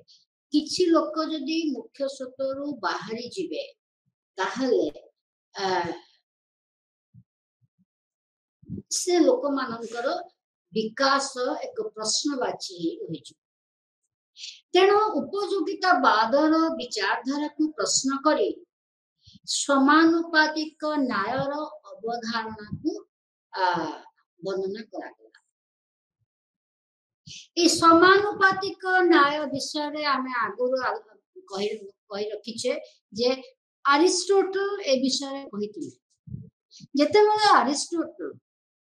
किछि लोक जदि मुख्य स्रोतरु बाहरी जिवे ताहले से लोक मानकर विकास एक प्रश्नवाची रही। तेणु उपयोगिता बादर विचारधारा को प्रश्न करी समानुपातिक न्यायर अवधारणा को वर्णना करा गला। ए समानुपातिक न्याय विषय रे आमे आगुरो कहि रखिछे जे अरिस्टोटल ए विषय रे कहिथिले जेतेबेले अरिस्टोटल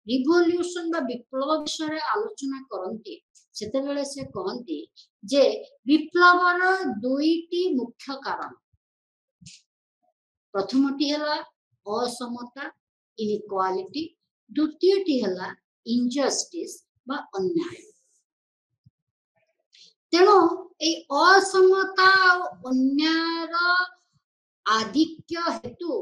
रिवोल्यूशन बा विप्लव विषय आलोचना करती सेतेबेले से कहती जे विप्लवर दुईटी मुख्य कारण प्रथमटी हला असमता इनइक्वालिटी द्वितीयटी हला इनजस्टिस बा अन्याय। तेणु ए असमता और अन्यायर आधिक्य हेतु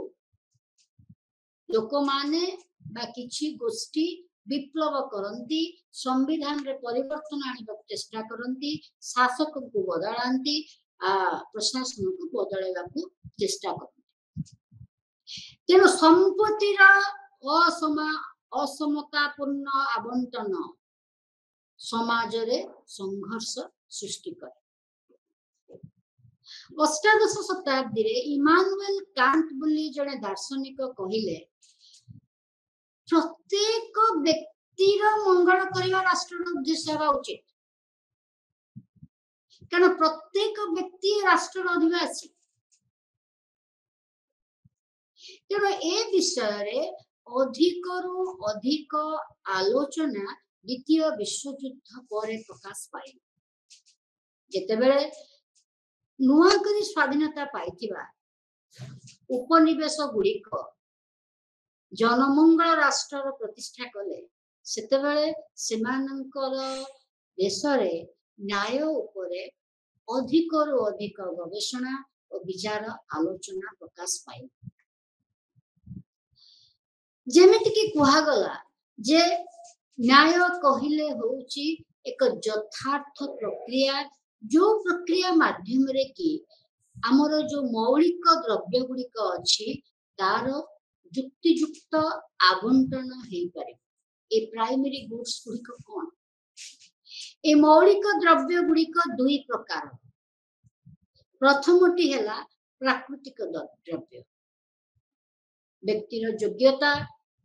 लोक माने बा किछि गोष्ठी विप्लव करती संविधान रे परिवर्तन आने चेष्टा करती शासक को बदलांती प्रशासन को बदलैवा को चेष्टा करती। तेणु संपत्तिर असमतापूर्ण आवंटन समाज रे संघर्ष सृष्टि करे। अष्टादश शताब्दी रे इमानुएल कांट बोली जने दार्शनिक कहिले प्रत्येक व्यक्तिर मंगल करवा राष्ट्र उद्देश्य होगा उचित कारण प्रत्येक व्यक्ति राष्ट्र अधिवासी। तेणु ए विषय रे अधिकरु अधिक आलोचना द्वितीय विश्वयुद्ध पर प्रकाश पाए जेतेबेले नुआ करी स्वाधीनता पाइथिबा उपनिवेश गुड़िक जनमंगल राष्ट्र प्रतिष्ठा कले सेतेबेले सेमानंकर देश रे न्याय उपरे अधिकरु अधिक गवेषणा और विचार आलोचना प्रकाश पाए जेमिति कि कुहा गला जे न्याय कहिले होउची एक यथार्थ प्रक्रिया जो प्रक्रिया माध्यम रे कि हमर जो मौलिक द्रव्य गुड़िक अछि तार युक्तियुक्त आवंटन हेई पारे। ए प्राइमरी गुड्स गुड़िक कोन ए मौलिक द्रव्य गुड़िक दुई प्रकार प्रथमटी हैला प्राकृतिक द्रव्य व्यक्तिर योग्यता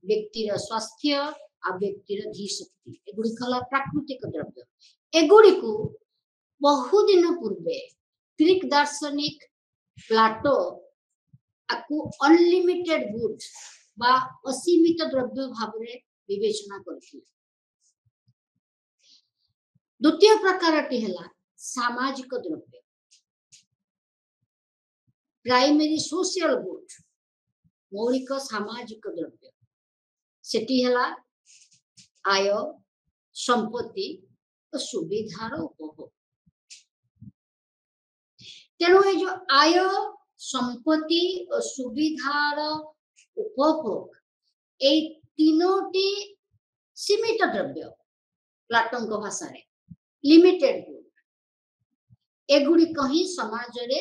व्यक्तिर स्वास्थ्य आ व्यक्तिर धीशक्ति एगुड़िक हला प्राकृतिक द्रव्य एगुड़िकु बहुदिन पूर्वे ग्रीक दार्शनिक प्लाटो आकु अनलिमिटेड गुड बा असीमित द्रव्य भावरे विवेचना करथिले। द्वितीय प्रकारटी हैला सामाजिक द्रव्य प्राइमरी सोशल गुड मौलिक सामाजिक द्रव्य सेटी हैला आय संपत्ति और सुविधार उपभोग। तेणु ये जो आय संपत्ति और सुविधार उपभोग ए तीनोटी सीमित द्रव्य प्लाटोन को भाषा रे लिमिटेड गुड एगुड़िक ही समाज रे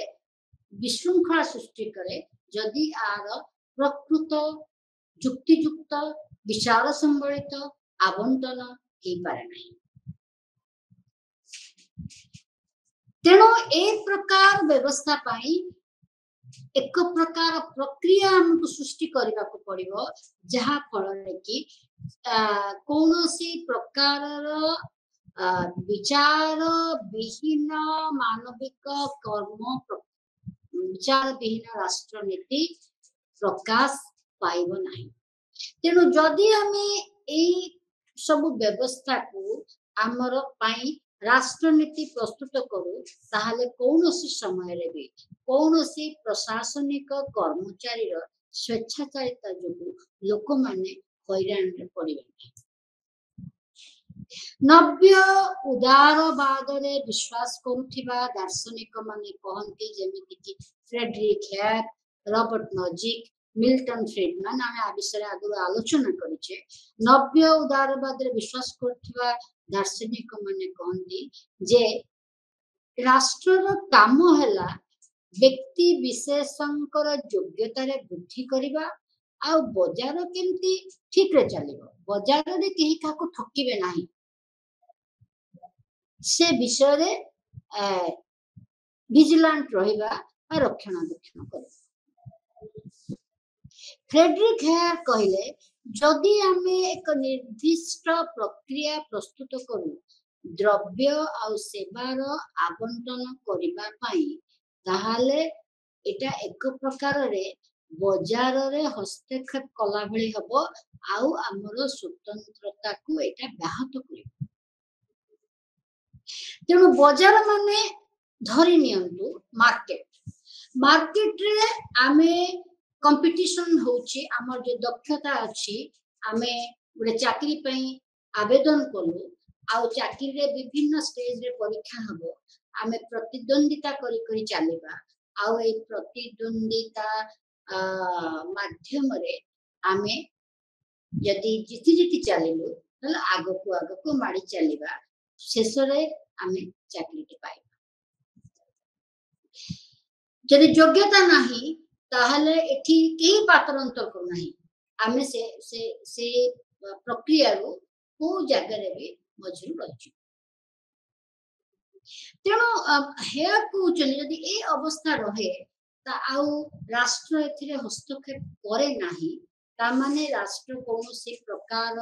विशृंखला सृष्टि करे जदि आर प्रकृत युक्तियुक्त विचार संबलित आवंटन हो पारे नहीं। तेणु ए प्रकार व्यवस्था पाई एक प्रकार प्रक्रिया हमको सृष्टि करने को पड़िबो जहा फल कि कौनसी प्रकार विचार विहीन मानविक कर्म विचार विहीन राष्ट्रनीति प्रकाश पाइब नहीं। तेणु जदि आमे ए सब व्यवस्था को आमर पाई राष्ट्रनीति प्रस्तुत करू ताहले कौनसी समय रे भी कौनसी प्रशासनिक कर्मचारी स्वेच्छाचारिता जो लोक माने हैरान रे पड़िबे। नव्य उदारवाद रे विश्वास करुथिबा दार्शनिक माने कहंती जेमिति कि Frederick Hayek, Robert Nozick, Milton Friedman आमे आ विषय आगु आलोचना करिचे। नव्य उदारवाद रे विश्वास करुथिबा दार्शनिक माने कहंती जे राष्ट्र काम हैला व्यक्ति विशेषंकर योग्यता रे वृद्धि करिबा आ बाजार केमती ठीक रे चलिबो बाजार रे केही काको ठकिबे नाही से विषय रे विजिलेंट रहिबा आ रक्षणाबेक्षण करिबा। फ्रेडरिक हेयर कहले जदि आमे एक निर्दिष्ट प्रक्रिया प्रस्तुत करू द्रव्य आ सेवार आवंटन करिबा पाई ताहाले एटा एक प्रकार रे बाजार रे हस्तक्षेप कला भली हबो आउ हमर स्वतंत्रता को एटा व्याहत करिबो। तेणु बाजार माने धरि नियंतु मार्केट रे आमे कंपटीशन होची हमर जो दक्षता अछि आमे गोटे चाकरी पई आवेदन करू आउ चाकरी रे विभिन्न स्टेज रे परीक्षा हबो आमे प्रतिद्वंदिता करी चलिबा आउ ए प्रतिद्वंदिता माध्यम रे आमे यदि जीति चलिलु तले आगो को माडी चलिबा शेष रे आमे चाकरी के पाइबा। यदि योग्यता नाही ताहले एठी केही पात्रंतर को नाही आमे से प्रक्रिया रो को जगह रे भी मजरू रहिछु। तेणु हेया को यदि ए अवस्था रहे ता आउ राष्ट्र एथिरे हस्तक्षेप करे नाही ता माने राष्ट्र कोनोसी प्रकार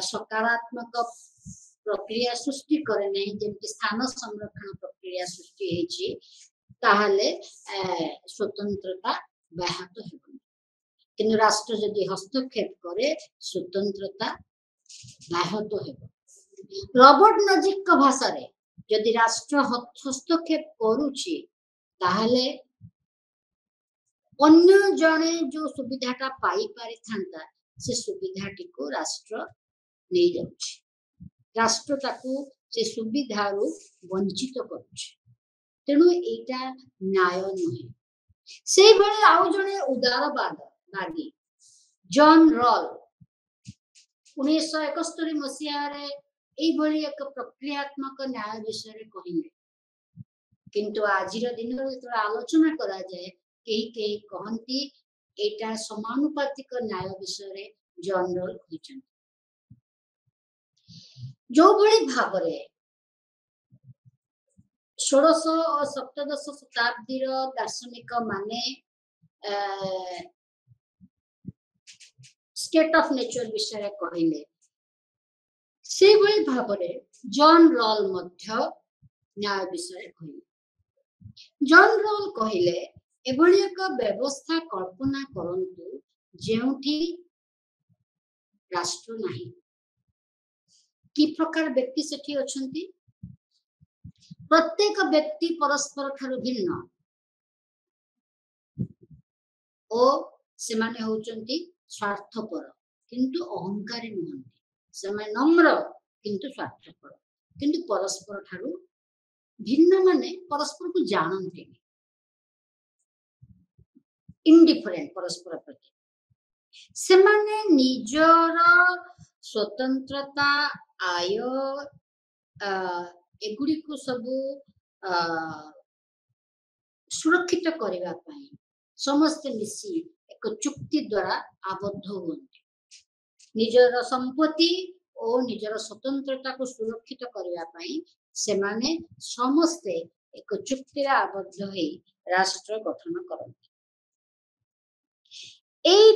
सकारात्मक प्रक्रिया सृष्टि करे नहीं जेमति स्थान संरक्षण प्रक्रिया सृष्टि हेछि ताहले स्वतंत्रता व्याहत हेबो किंतु राष्ट्र यदि हस्तक्षेप करे स्वतंत्रता व्याहत हेबो। रॉबर्ट नॉजिक का भाषा रे यदि राष्ट्र हस्तक्षेप करूछि ताहले अन्य जने जो सुविधाटा पाई पारि थांता से सुविधाटी को राष्ट्र नै जाउछि राष्ट्र ताकू से सुविधारू वंचित करूछि तेणु एटा न्याय नहे। से भले आउ जने उदारवादी जॉन रॉल 1971 मसीहा रे एई भली एक प्रक्रियात्मक न्याय विषय रे कहिले किंतु आजिर दिन रे तो आलोचना करा जाए केही कहंती एटा समानुपातिक न्याय विषय रे जॉन रॉल कहिछन जो भली भाबरे 16 और 17 शताब्दी रो दार्शनिक माने स्टेट ऑफ नेचर विषय रे कहिले से भली भाबरे जॉन रॉल मध्य न्याय विषय कहिले। जॉन रॉल कहिले एभली एक व्यवस्था कल्पना करंतु जेउठी राष्ट्र नाही कि प्रकार व्यक्ति सेठी अछंती प्रत्येक व्यक्ति परस्पर ठारू भिन्न ओ से माने होचंती स्वार्थपर किंतु अहंकारी नहंती से माने नम्र किंतु स्वार्थपर किंतु परस्पर ठारू भिन्न माने परस्पर को जानते इंडिफरेंट परस्पर प्रति से माने निजर स्वतंत्रता आय एगुड़ी को सबू सुरक्षित करने समस्त मिसी एक चुक्ति द्वारा आबद्ध हुअन्ति निजर संपत्ति और निजर स्वतंत्रता को सुरक्षित करने से माने समस्ते एक चुक्ति आबद्ध हो राष्ट्र गठन करते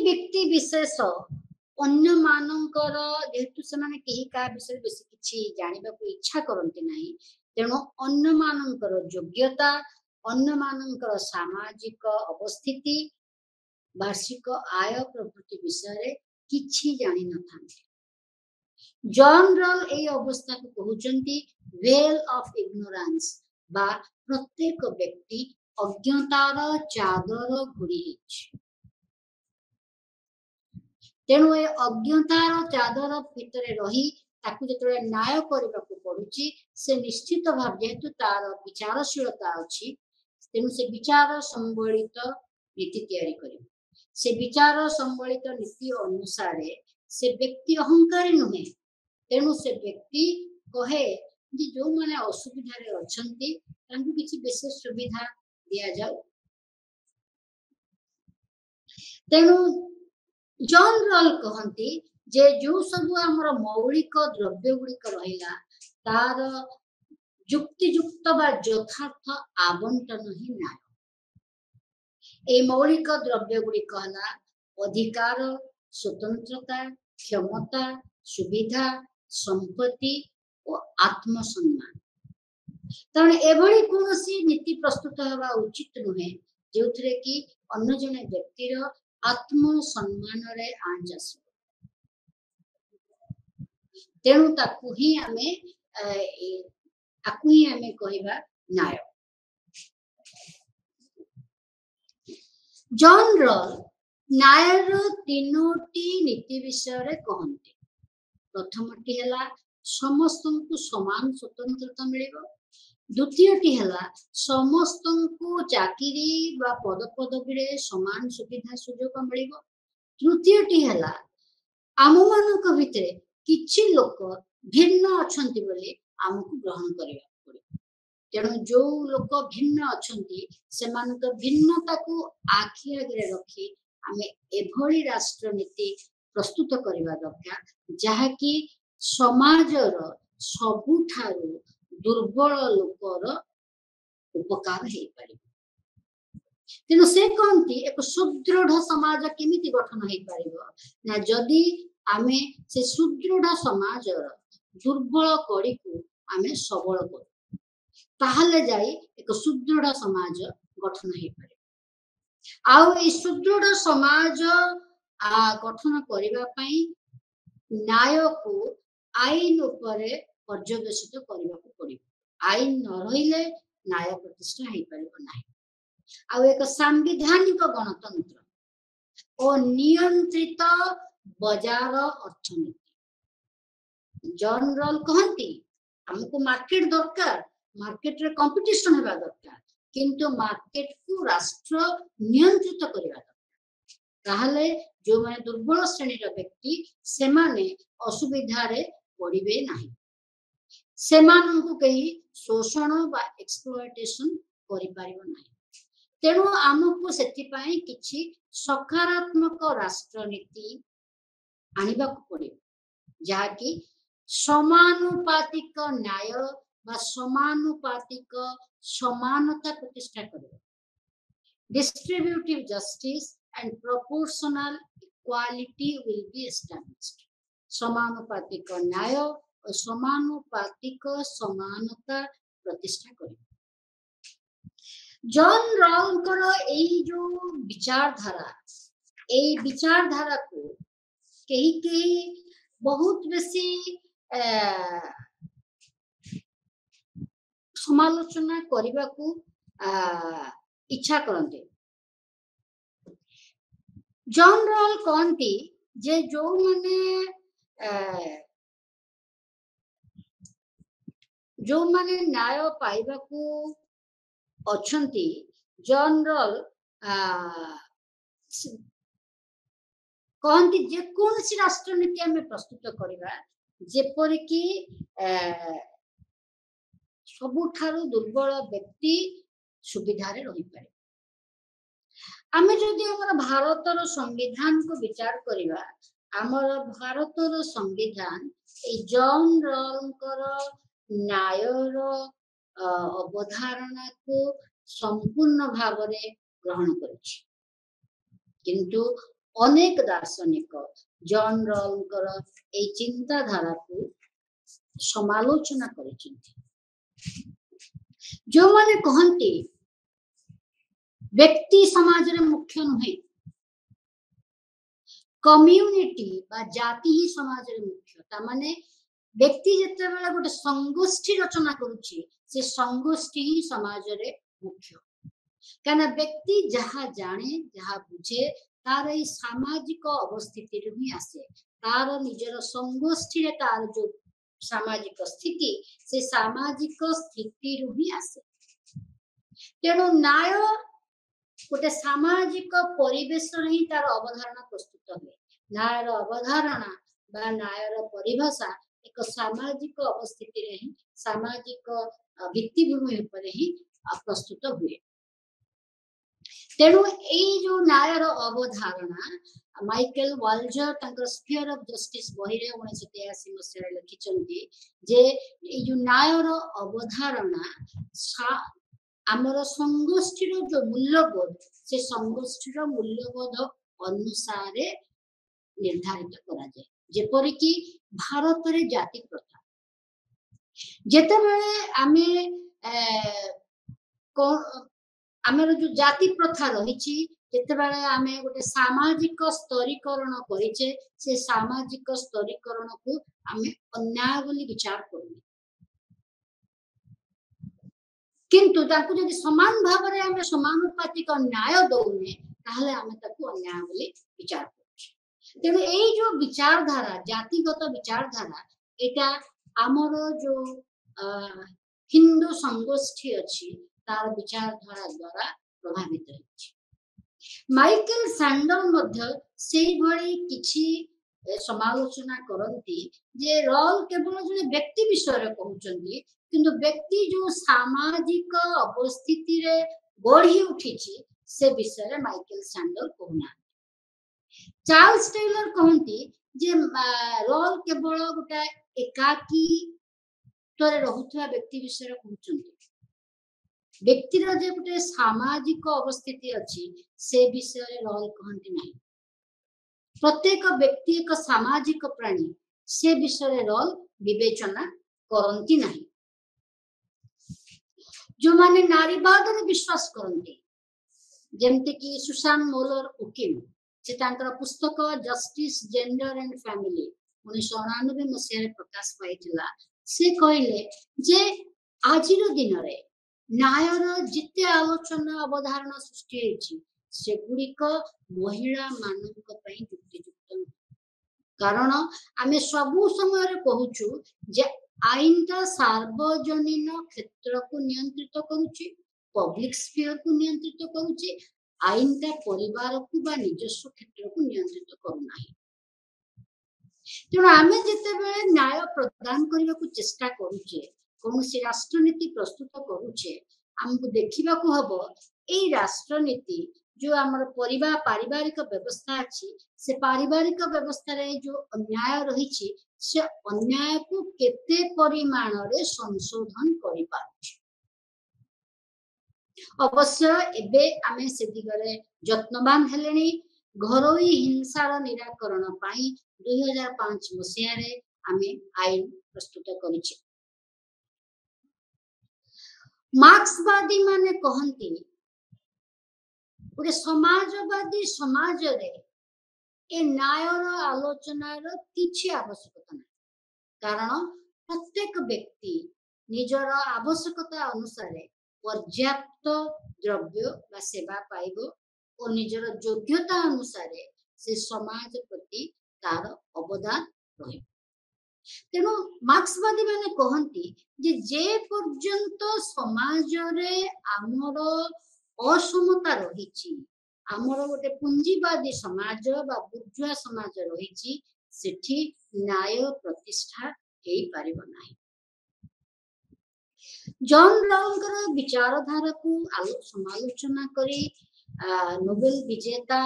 व्यक्ति विशेष अन्य मानकर जेहेतु से माने केही का विषय बेसी किछि जानिबा को इच्छा करते नहीं तेणु अन्य मानकर योग्यता अन्य मानकर सामाजिक अवस्थिति वार्षिक आय प्रभृति विषय किछि जानि न थांते जनरल ए अवस्था को कहउचंती वेल ऑफ इग्नोरेंस बा प्रत्येक व्यक्ति अज्ञतार चादर घोड़ी हिच तेणु ए अज्ञतार चादर भितर रही ताकू जतरे न्याय करबा को पड़ुची से निश्चित भाव जेतु तार विचारशीलता अछि तेणु से विचार संबलित नीति तैयारी करिब से विचार संबलित नीति अनुसार से व्यक्ति अहंकारी नुहे तेणु से व्यक्ति कहे कि जो माने असुविधा रे अछंती तांकु किछि विशेष सुविधा दिया जाऊ तेणु जनरल कहती जे जो सब आमर मौलिक द्रव्य गुड़िक रहिला तार युक्तियुक्त बा यथार्थ आवंटन ही ना ए मौलिक द्रव्य गुड़िक हला अधिकार स्वतंत्रता क्षमता सुविधा संपत्ति और आत्मसम्मान तेणु एभली कौनसी नीति प्रस्तुत हवा उचित नुहे जो कि अन्य जने व्यक्तिर आत्मसम्मान रे आंच आस तेणु ताकू ही आमे कहवा न्याय जनरल न्यायर तीनोटी नीति विषय रे कहते प्रथमटी हला समस्त को समान स्वतंत्रता मिलिबो द्वितीयटी हला समस्त को चाकरी बा पद पदवी रे समान सुविधा सुजोग मिलिबो तृतीयटी हला आम मानक भितरे किछि लोक भिन्न अछंती बोली आमको ग्रहण करिया पड़े तेणु जो लोक भिन्न अछंती सेमानक भिन्नता को आखि आगे रखी आमे एभली राष्ट्रनीति प्रस्तुत करबा दरकार जहाँकि समाजर सबुठारू दुर्बल लोकर उपकार हे पारे तेणु से कहती एक सुदृढ़ समाज केमिति गठन हे पारिबो ना जदि आमे से सुदृढ़ समाजर दुर्बल कड़ी को आमे सबल कर ताहले जाई एक सुदृढ़ समाज गठन हे पारे आउ ए सुदृढ़ समाज गठन करबा पई न्याय को आईन उपरे पर्यवेक्षित करबा को पड़िबो आईन न रहिले न्याय प्रतिष्ठा हे पारिबो नाही आउ एक सांविधानिक गणतंत्र और नियंत्रित बाजार अर्थनीति जनरल कहती हमको मार्केट दरकार मार्केट रे कंपटीशन हेबा दरकार किंतु मार्केट को राष्ट्र नियंत्रित करबा दरकार ताहले जो माने दुर्बल श्रेणी रो व्यक्ति से माने असुविधा रे पड़िबे नाही सेमानंकु कही शोषण बा एक्सप्लॉयटेशन करि पारिबो नाही तेणु आमको सेतिपाई किछि सकारात्मक राष्ट्रनीति आनिबा को पड़े जहाँकि समानुपातिक न्याय बा समानुपातिक समानता प्रतिष्ठा करे distributive justice and proportional equality will be established समानुपातिक न्याय और समानुपातिक समानता प्रतिष्ठा करे जनरल एई जो विचारधारा को कहीं बहुत बेसी समालोचना करने को इच्छा करते जनरल कहती जे जो माने न्याय पाइबा को अछंती जनरल कहती जे कौन सी राष्ट्रनीति आमे प्रस्तुत करबा ଯେପରିକି ସବୁଠାରୁ ଦୁର୍ବଳ ବ୍ୟକ୍ତି ସୁବିଧାରେ ରହିପାରେ। ଆମେ ଯଦି ଆମର ଭାରତର ସମ୍ବିଧାନକୁ ବିଚାର କରିବା, ଆମର ଭାରତର ସମ୍ବିଧାନ ଏଇ ଜନ୍ ରଲ୍ଙ୍କର ନ୍ୟାୟର ଅବଧାରଣାକୁ ସମ୍ପୂର୍ଣ୍ଣ ଭାବରେ ଗ୍ରହଣ କରିଛି। କିନ୍ତୁ ଅନେକ ଦାର୍ଶନିକ ଜନ୍ ରଲ୍ଙ୍କର ଏଇ ଚିନ୍ତାଧାରାକୁ ସମାଲୋଚନା କରିଛନ୍ତି। ଯେଉଁମାନେ କହନ୍ତି ବ୍ୟକ୍ତି ସମାଜରେ ମୁଖ୍ୟ ନୁହେଁ, କମ୍ୟୁନିଟି ବା ଜାତି ହିଁ ସମାଜରେ ମୁଖ୍ୟ। ତାମାନେ ବ୍ୟକ୍ତି ଯେତେବେଳେ ଗୋଟେ ସଂଗୋଷ୍ଠୀ ରଚନା କରୁଛି, ସେ ସଂଗୋଷ୍ଠୀ ହିଁ ସମାଜରେ ମୁଖ୍ୟ। କାରଣ ବ୍ୟକ୍ତି ଯାହା ଜାଣେ, ଯାହା ବୁଝେ, ତାର ଏଇ ସାମାଜିକ ଅବସ୍ଥିତିରୁ ହିଁ ଆସେ। ତାର ନିଜର ସଂଗୋଷ୍ଠୀରେ ତାର ଯୋଉ ସାମାଜିକ ସ୍ଥିତି, ସେ ସାମାଜିକ ସ୍ଥିତିରୁ ହିଁ ଆସେ। ତେଣୁ ନ୍ୟାୟ ଗୋଟେ ସାମାଜିକ ପରିବେଶରେ ହିଁ ତାର ଅବଧାରଣା ପ୍ରସ୍ତୁତ ହୁଏ। ନ୍ୟାୟର ଅବଧାରଣା ବା ନ୍ୟାୟର ପରିଭାଷା ଏକ ସାମାଜିକ ଅବସ୍ଥିତିରେ ହିଁ, ସାମାଜିକ ଭିତ୍ତିଭୂମି ଉପରେ ହିଁ ପ୍ରସ୍ତୁତ ହୁଏ। ତେଣୁ ଏଇ ଯୋଉ ନ୍ୟାୟର ଅବଧାରଣା ମାଇକେଲ ୱାଲଜର ତାଙ୍କର ସ୍ପିୟର ଅଫ ଜଷ୍ଟିସ ବହିରେ 1983 ମସିହାରେ ଲେଖିଛନ୍ତି ଯେ ଏଇ ଯୋଉ ନ୍ୟାୟର ଅବଧାରଣା ଆମର ସଂଗୋଷ୍ଠୀର ଯୋଉ ମୂଲ୍ୟବୋଧ, ସେ ସଂଗୋଷ୍ଠୀର ମୂଲ୍ୟବୋଧ ଅନୁସାରେ ନିର୍ଦ୍ଧାରିତ କରାଯାଏ। ଯେପରିକି ଭାରତରେ ଜାତି ପ୍ରଥା, ଯେତେବେଳେ ଆମର ଯୋଉ ଜାତି ପ୍ରଥା ରହିଛି, ଯେତେବେଳେ ଆମେ ଗୋଟେ ସାମାଜିକ ସ୍ତରୀକରଣ କରିଛେ, ସେ ସାମାଜିକ ସ୍ତରୀକରଣକୁ ଆମେ ଅନ୍ୟାୟ ବୋଲି ବିଚାର କରୁନେ। କିନ୍ତୁ ତାକୁ ଯଦି ସମାନ ଭାବରେ ଆମେ ସମାନୁପାତିକ ନ୍ୟାୟ ଦଉନେ, ତାହେଲେ ଆମେ ତାକୁ ଅନ୍ୟାୟ ବୋଲି ବିଚାର କରୁଛେ। ତେଣୁ ଏଇ ଯୋଉ ବିଚାରଧାରା, ଜାତିଗତ ବିଚାରଧାରା, ଏଇଟା ଆମର ଯୋଉ ହିନ୍ଦୁ ସଂଗୋଷ୍ଠୀ ଅଛି, ତାର ବିଚାରଧାରା ଦ୍ୱାରା ପ୍ରଭାବିତ ହେଉଛି। ମାଇକେଲ ସାଣ୍ଡଲ ମଧ୍ୟ ସେଇଭଳି କିଛି ସମାଲୋଚନା କରନ୍ତି ଯେ ରଲ୍ କେବଳ ଜଣେ ବ୍ୟକ୍ତି ବିଷୟରେ କହୁଛନ୍ତି, କିନ୍ତୁ ବ୍ୟକ୍ତି ଯୋଉ ସାମାଜିକ ଅବସ୍ଥିତିରେ ଗଢି ଉଠିଛି, ସେ ବିଷୟରେ ମାଇକେଲ ସାଣ୍ଡଲ କହୁନାହାନ୍ତି। ଚାର୍ଲସ ଟେଲର କହନ୍ତି ଯେ ରଲ୍ କେବଳ ଗୋଟେ ଏକାକୀତ୍ୱରେ ରହୁଥିବା ବ୍ୟକ୍ତି ବିଷୟରେ କହୁଛନ୍ତି। ବ୍ୟକ୍ତିର ଯେ ଗୋଟେ ସାମାଜିକ ଅବସ୍ଥିତି ଅଛି, ସେ ବିଷୟରେ ରଲ୍ କହନ୍ତି ନାହିଁ। ପ୍ରତ୍ୟେକ ବ୍ୟକ୍ତି ଏକ ସାମାଜିକ ପ୍ରାଣୀ, ସେ ବିଷୟରେ ରଲ୍ ବିବେଚନା କରନ୍ତି ନାହିଁ। ଯୋଉମାନେ ନାରୀବାଦରେ ବିଶ୍ୱାସ କରନ୍ତି, ଯେମିତିକି ସୁସାନ ମୋଲର ଓକିଲ, ସେ ତାଙ୍କର ପୁସ୍ତକ ଜଷ୍ଟିସ, ଜେଣ୍ଡର ଆଣ୍ଡ ଫ୍ୟାମିଲି 1999 ମସିହାରେ ପ୍ରକାଶ ପାଇଥିଲା। ସେ କହିଲେ ଯେ ଆଜିର ଦିନରେ ନ୍ୟାୟର ଯେତେ ଆଲୋଚନା ଅବଧାରଣା ସୃଷ୍ଟି ହେଇଛି, ସେଗୁଡ଼ିକ ମହିଳା ମାନଙ୍କ ପାଇଁ ଯୁକ୍ତିଯୁକ୍ତ ନୁହେଁ। କାରଣ ଆମେ ସବୁ ସମୟରେ କହୁଛୁ ଯେ ଆଇନଟା ସାର୍ବଜନୀନ କ୍ଷେତ୍ରକୁ ନିୟନ୍ତ୍ରିତ କରୁଛି, ପବ୍ଲିକ ସ୍ପିୟରକୁ ନିୟନ୍ତ୍ରିତ କରୁଛି। ଆଇନଟା ପରିବାରକୁ ବା ନିଜସ୍ୱ କ୍ଷେତ୍ରକୁ ନିୟନ୍ତ୍ରିତ କରୁନାହିଁ। ତେଣୁ ଆମେ ଯେତେବେଳେ ନ୍ୟାୟ ପ୍ରଦାନ କରିବାକୁ ଚେଷ୍ଟା କରୁଛେ, କୌଣସି ରାଷ୍ଟ୍ରନୀତି ପ୍ରସ୍ତୁତ କରୁଛେ, ଆମକୁ ଦେଖିବାକୁ ହବ ଏଇ ରାଷ୍ଟ୍ରନୀତି ଯୋଉ ଆମର ପାରିବାରିକ ବ୍ୟବସ୍ଥା ଅଛି, ସେ ପାରିବାରିକ ବ୍ୟବସ୍ଥାରେ ଯୋଉ ଅନ୍ୟାୟ ରହିଛି, ସେ ଅନ୍ୟାୟକୁ କେତେ ପରିମାଣରେ ସଂଶୋଧନ କରିପାରୁଛି। ଅବଶ୍ୟ ଏବେ ଆମେ ସେ ଦିଗରେ ଯତ୍ନବାନ ହେଲେଣି। ଘରୋଇ ହିଂସାର ନିରାକରଣ ପାଇଁ 2005 ମସିହାରେ ଆମେ ଆଇନ ପ୍ରସ୍ତୁତ କରିଛେ। ମାର୍କ୍ସବାଦୀ ମାନେ କହନ୍ତି ଗୋଟେ ସମାଜବାଦୀ ସମାଜରେ ଏ ନ୍ୟାୟର ଆଲୋଚନାର କିଛି ଆବଶ୍ୟକତା ନାହିଁ। କାରଣ ପ୍ରତ୍ୟେକ ବ୍ୟକ୍ତି ନିଜର ଆବଶ୍ୟକତା ଅନୁସାରେ ପର୍ଯ୍ୟାପ୍ତ ଦ୍ରବ୍ୟ ବା ସେବା ପାଇବ ଓ ନିଜର ଯୋଗ୍ୟତା ଅନୁସାରେ ସେ ସମାଜ ପ୍ରତି ତାର ଅବଦାନ ରହିବ। ତେଣୁ ମାର୍କ୍ସବାଦୀ ମାନେ କହନ୍ତି ଯେ ପର୍ଯ୍ୟନ୍ତ ସମାଜରେ ଆମର ଅସମତା ରହିଛି, ଆମର ଗୋଟେ ପୁଞ୍ଜିବାଦୀ ସମାଜ ବା ବୁର୍ଜୁଆ ସମାଜ ରହିଛି, सेठी न्याय प्रतिष्ठा हेई पारिबो नाही। जॉन राउलकर विचारधारा को समालोचना करी नोबेल विजेता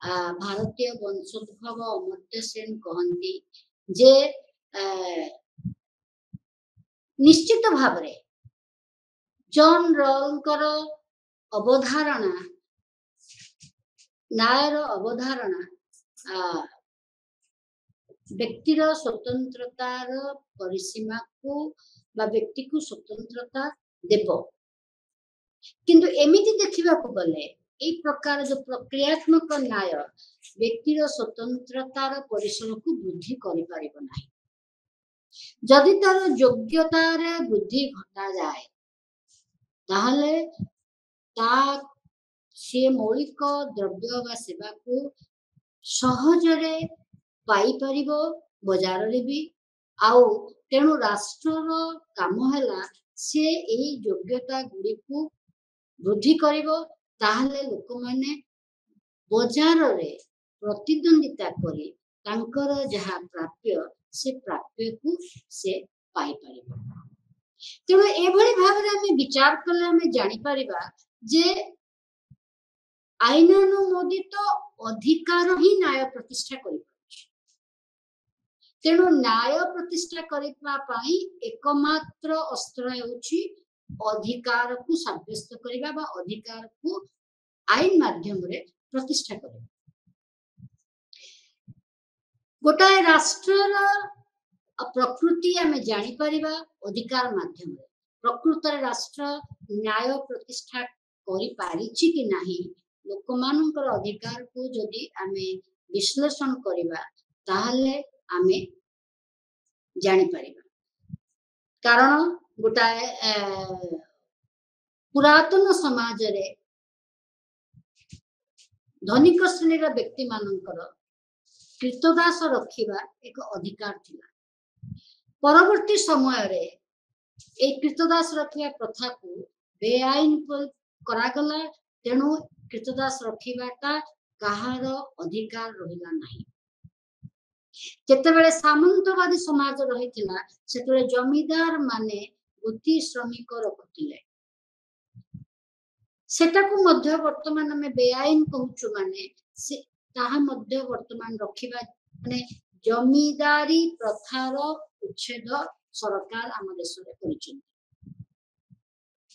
भारतीय वंशोद्भव अमर्त्य सेन कहती जे निश्चित भाव में जॉन राउलकर अवधारणा न्यायर अवधारणा व्यक्तिर स्वतंत्रतार परिसीमा को बा व्यक्ति को स्वतंत्रता देव किंतु एमिति देखिबा को गले ए प्रकार जो प्रक्रियात्मक न्याय व्यक्तिर स्वतंत्रतार परिसर को वृद्धि करि पारिबो नाही। जदि तार योग्यतार वृद्धि घटा जाए ताहले ता से मौलिक द्रव्य बा सेवा को सहजरे पाई परिबो बाजार रे भी आउ तेणु राष्ट्रर काम हैला से एई योग्यता गुडी को वृद्धि करिबो ताहले लोक माने बाजार रे प्रतिद्वंदिता करी तांकर जहा प्राप्य से प्राप्य को से पाई परिबो। तेणु एभली भाव रे हमें विचार कले हमें जानि परिबा जे आईनानुमोदित अधिकार ही न्याय प्रतिष्ठा करि तेणु न्याय प्रतिष्ठा करबा पई एकमात्र अस्त्र हेउची अधिकार को साब्यस्त करबा बा अधिकार को आईन माध्यम रे प्रतिष्ठा करबा। गोटाए राष्ट्रर प्रकृति आमे जानि परिबा अधिकार माध्यम रे प्रकृत राष्ट्र न्याय प्रतिष्ठा करि पारिछि कि नाही लोकमानकर अधिकार को जदि आमे विश्लेषण करबा ताहले आमे जानि परिबा। कारण गोटाए पुरातन समाज रे धनिक श्रेणीर व्यक्ति मानकर कृतदास रखिबा एक अधिकार थिला। परवर्ती समय रे ए कृतदास रखिबा प्रथा को बेआईन करागला तेणु कृतदास रखिबाटा कहार अधिकार रहिला नाही। जेतेबेले सामंतवादी समाज रहिथिला सेतेबेले जमीदार माने बुद्धि श्रमिक रखुथिले सेटा को मध्य वर्तमान में बेआईन कहूछु माने से ताहा मध्य वर्तमान रखिबा माने जमीदारी प्रथार उच्छेद सरकार आम देश रे करिछन।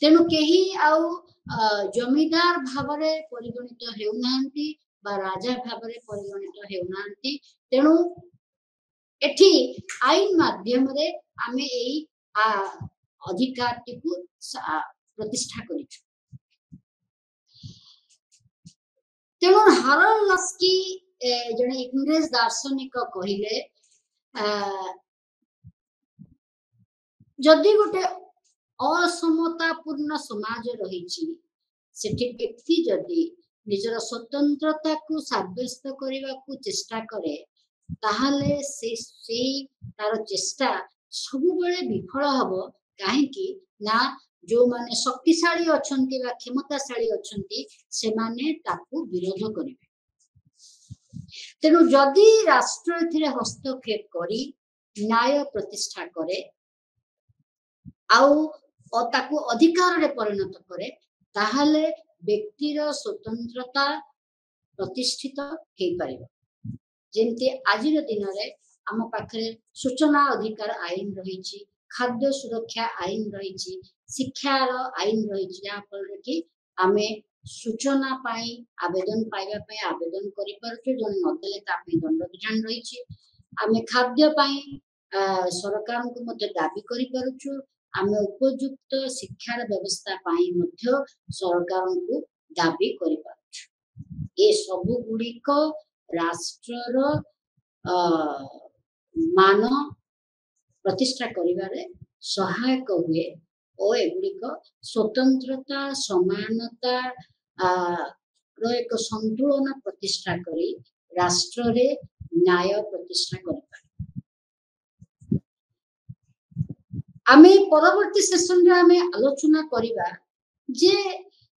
तेणु केही आउ जमीदार भावरे परिगणित हेउनांती बा राजा भावरे परिगणित हेउनांती तेणु एठी आईन माध्यम रे आमे एई अधिकार को प्रतिष्ठा करिछु। तेणु हारोल्ड लस्की जने इंग्रेज दार्शनिक कहिले जदि गोटे असमतापूर्ण समाज रहिछि सेठी व्यक्ति जदि निजर स्वतंत्रता को साब्यस्त करबा को चेष्टा करे ताहले से तार चेष्टा सब बेले विफल हबो काहे कि ना जो माने शक्तिशाली अछंती बा क्षमताशाली अछंती से माने ताकू विरोध करिवे। तेणु जदि राष्ट्र एथिरे हस्तक्षेप करी न्याय प्रतिष्ठा करे आउ ताकू अधिकार रे परिणत करे ताहले व्यक्तिर स्वतंत्रता प्रतिष्ठित हेई परिबो। जेमती आजिर दिन रे आम पाखरे सूचना अधिकार आईन रहिछि खाद्य सुरक्षा आईन रहिछि शिक्षार आईन रहिछि जहा फल कि आमे सूचना पाई आवेदन पाइबा पाई आवेदन करि परछु जने नदेले ता पे दंड विधान रहिछि आमे खाद्य पाई सरकार को मध्य दाबी करि परछु आमे उपयुक्त शिक्षार व्यवस्था पाई मध्य सरकार को दाबी करि परछु। ए सब गुडी को राष्ट्रर मान प्रतिष्ठा करिबारे सहायक हुए और एगुड़िक स्वतंत्रता समानता रो एक संतुलन प्रतिष्ठा करी राष्ट्र रे न्याय प्रतिष्ठा करिबा। आमे परवर्ती सेशन रे आमे आलोचना करिबा जे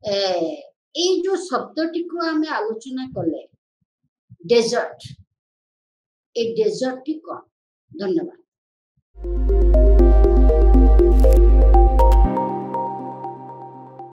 ए जो शब्दटी को आमे आलोचना कले डेजर्ट ए डेजर्ट टी कौन? धन्यवाद।